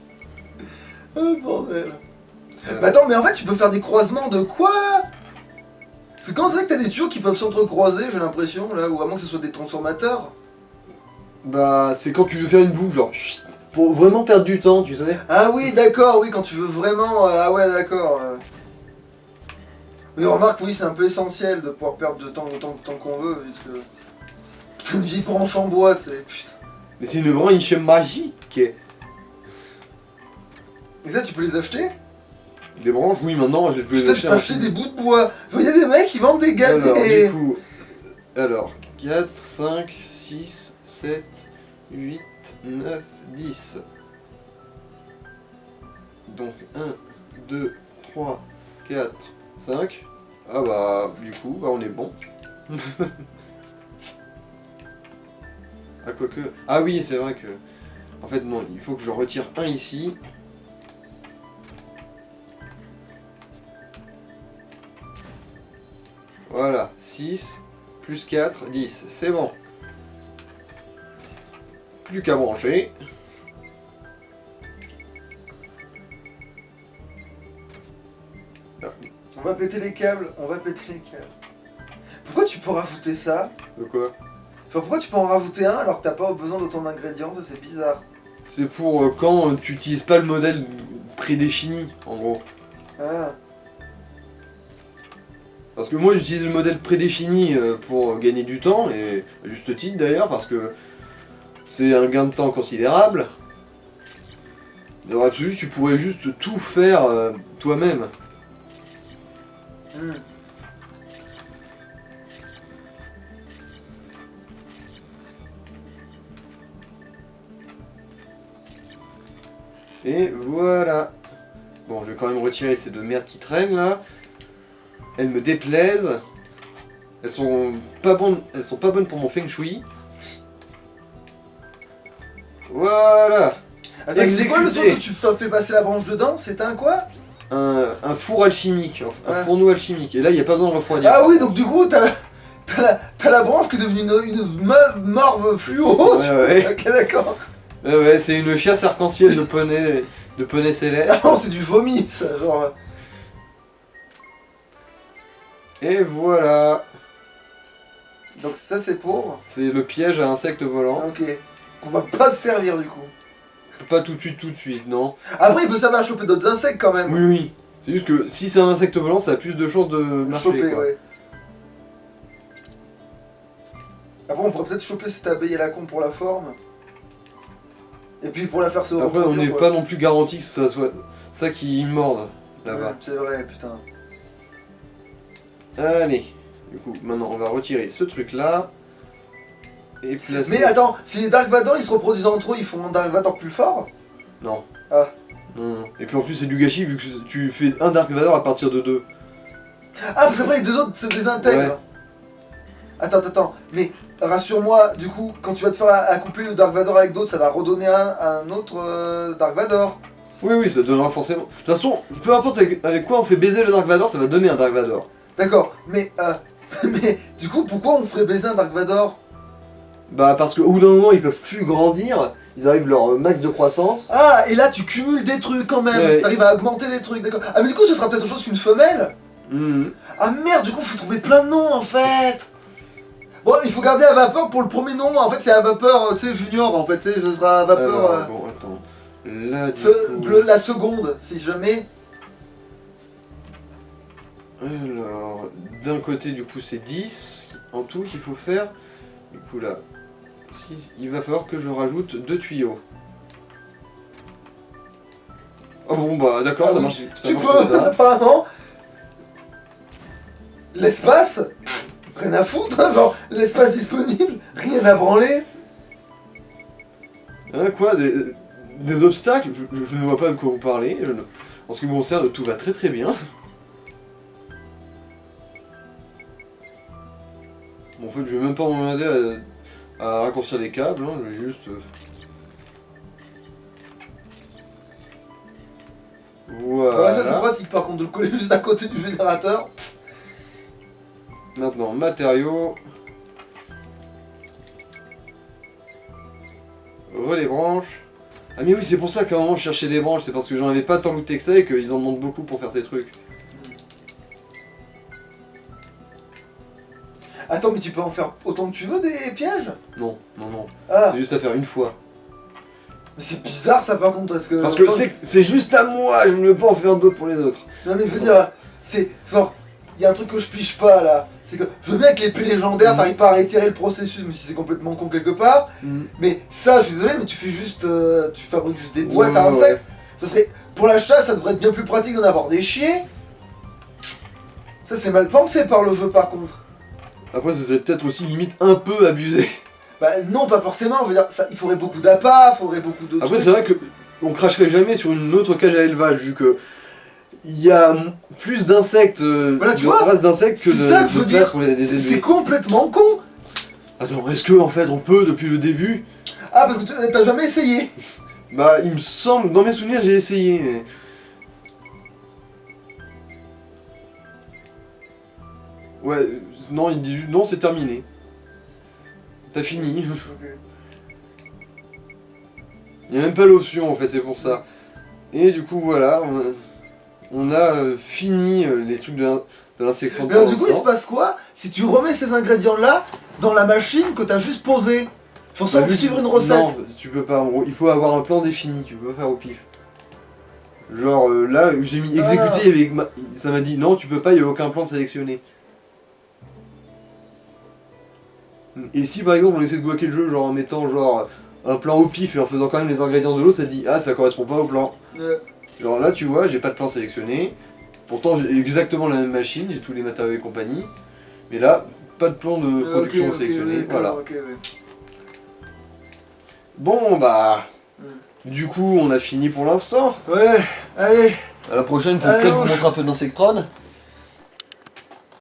Oh bordel. Mais attends, mais en fait, tu peux faire des croisements de quoi là? C'est quand c'est que t'as des tuyaux qui peuvent s'entrecroiser, j'ai l'impression, là, ou à moins que ce soit des transformateurs. Bah, c'est quand tu veux faire une boucle, genre... Pour vraiment perdre du temps, tu sais. Ah oui, d'accord, oui, quand tu veux vraiment... ah ouais, d'accord. Oui, remarque, oui, c'est un peu essentiel de pouvoir perdre de temps autant de temps qu'on veut, vu que... Putain, une vieille branche en bois, tu sais, putain. Mais c'est une branche magique. Et ça, tu peux les acheter? Les branches, oui, maintenant, je les peux les Putain, je acheter. peux acheter des bouts de bois. Vous voyez des mecs qui vendent des gars. Alors, des- du coup, 4, 5, 6, 7, 8, 9, 10. Donc 1, 2, 3, 4, 5. Ah bah, du coup, bah, on est bon. Ah, quoique. Ah oui, c'est vrai que. En fait, non, il faut que je retire un ici. Voilà, 6, plus 4, 10. C'est bon. Plus qu'à brancher. On va péter les câbles, on va péter les câbles. Pourquoi tu peux rajouter ça? De quoi? Enfin, pourquoi tu peux en rajouter un alors que t'as pas besoin d'autant d'ingrédients? Ça, c'est bizarre. C'est pour quand tu utilises pas le modèle prédéfini, en gros. Ah. Parce que moi j'utilise le modèle prédéfini pour gagner du temps, et à juste titre d'ailleurs, parce que c'est un gain de temps considérable. Dans l'absolu, tu pourrais juste tout faire toi-même. Hmm. Et voilà. Bon, je vais quand même retirer ces deux merdes qui traînent là. Elles me déplaisent. Elles sont pas bonnes pour mon feng shui. Voilà. Attends, c'est quoi le Exécuté. truc que tu fais passer la branche dedans? C'était un quoi? Un four alchimique, un Ouais. fourneau alchimique. Et là, il n'y a pas besoin de refroidir. Ah oui, donc du coup, t'as la branche qui est devenue une morve fluo. Ouais, ouais. Ok, d'accord. Ouais, c'est une chiasse arc-en-ciel de poney Ah céleste. non, c'est du vomi, ça, genre. Et voilà. Donc ça, c'est pour. C'est le piège à insectes volants. Ok. Qu'on va pas se servir du coup. Pas tout de suite, non. Après, il peut savoir choper d'autres insectes quand même. Oui, oui. C'est juste que si c'est un insecte volant, ça a plus de chances de marcher. Choper, quoi. ouais. Après, on pourrait peut-être choper cette abeille à la con pour la forme. Et puis pour la faire se Après, on reproduire, n'est quoi. pas non plus garanti que ça soit ça qui morde là-bas. Ouais, c'est vrai, putain. Allez. Du coup, maintenant, on va retirer ce truc-là. Et placer... Mais attends, si les Dark Vador ils se reproduisent entre eux, ils font un Dark Vador plus fort? Non. Ah. Non. Et puis en plus, c'est du gâchis vu que tu fais un Dark Vador à partir de 2. Ah, parce qu'après les deux autres se désintègrent. Ouais. Attends, mais rassure-moi, du coup, quand tu vas te faire accoupler le Dark Vador avec d'autres, ça va redonner un autre Dark Vador. Oui, ça donnera forcément. De toute façon, peu importe avec quoi on fait baiser le Dark Vador, ça va donner un Dark Vador. D'accord, mais mais du coup, pourquoi on ferait baiser un Dark Vador? Bah parce qu'au bout d'un moment, ils peuvent plus grandir, ils arrivent leur max de croissance. Ah, et là tu cumules des trucs quand même, Ouais. t'arrives à augmenter les trucs, d'accord. Ah, mais du coup, ce sera peut-être autre chose qu'une femelle? Mhm. Ah merde, du coup, faut trouver plein de noms en fait. Bon, il faut garder à vapeur pour le premier nom, en fait, c'est à vapeur, tu sais, junior, en fait, tu sais, ce sera à vapeur. Alors, bon, attends. Là, du coup... La seconde, si jamais. Alors, d'un côté, du coup, c'est 10 en tout qu'il faut faire. Du coup, là, 6, il va falloir que je rajoute 2 tuyaux. Oh bon, bah d'accord, Ah ça oui, marche. Ça Tu marche peux, comme ça. apparemment. L'espace, rien à foutre, hein, genre, l'espace disponible, rien à branler. Hein, quoi, des obstacles je ne vois pas de quoi vous parlez. En ce qui me concerne, tout va très très bien. Bon, en fait, je vais même pas m'emmerder à raccourcir les câbles, hein, je vais juste... Voilà, ça c'est Voilà. pratique par contre de le coller juste à côté du générateur. Maintenant, matériaux. Relais branches. Ah mais oui, c'est pour ça qu'à un moment je cherchais des branches, c'est parce que j'en avais pas tant looté que ça et qu'ils en demandent beaucoup pour faire ces trucs. Attends, mais tu peux en faire autant que tu veux des pièges? Non. Ah, C'est juste à faire une fois. mais c'est bizarre ça par contre parce que... Parce que c'est juste à moi, je ne veux pas en faire d'autres pour les autres. Non mais je veux dire, c'est genre, il y a un truc que je pige pas là. C'est que je veux bien que l'épée légendaire, t'arrives pas à réitérer le processus, mais si c'est complètement con quelque part. Mais ça, je suis désolé, mais tu fais juste, tu fabriques juste des boîtes à Ouais, insectes. Ce serait... Pour la chasse, ça devrait être bien plus pratique d'en avoir des chiens. Ça, c'est mal pensé par le jeu, par contre. Après, ça serait peut-être aussi limite un peu abusé. Bah non, pas forcément, je veux dire, ça, il faudrait beaucoup d'appâts, il faudrait beaucoup de Après, trucs. c'est vrai que on cracherait jamais sur une autre cage à élevage, vu que il y a plus d'insectes, Voilà, tu de vois, races d'insectes que c'est ça que je de veux place dire. pour les C'est élever. complètement con. Attends, est-ce que en fait on peut depuis le début? Ah, parce que t'as jamais essayé. Bah, il me semble, dans mes souvenirs, j'ai essayé, mais... Ouais, non, il dit juste, non, c'est terminé. T'as fini. Il n'y a même pas l'option, en fait, c'est pour ça. Et du coup, voilà, on a fini les trucs de l'insectant. Mais alors, du coup, il se passe quoi si tu remets ces ingrédients-là dans la machine que t'as juste posée? Genre sans suivre une recette. Non, tu peux pas, en gros, il faut avoir un plan défini, tu peux pas faire au pif. Genre, là, j'ai mis exécuter avec ça m'a dit, non, tu peux pas, il n'y a aucun plan de sélectionner. Et si par exemple on essaie de guaquer le jeu genre en mettant genre un plan au pif et en faisant quand même les ingrédients de l'autre, ça dit ah ça correspond pas au plan. Genre là tu vois j'ai pas de plan sélectionné, pourtant j'ai exactement la même machine, j'ai tous les matériaux et compagnie, mais là pas de plan de production sélectionné, ouais, voilà. ouais. Bon bah du coup on a fini pour l'instant. Ouais, allez. À la prochaine pour Allô. peut-être vous montrer un peu d'Insectron.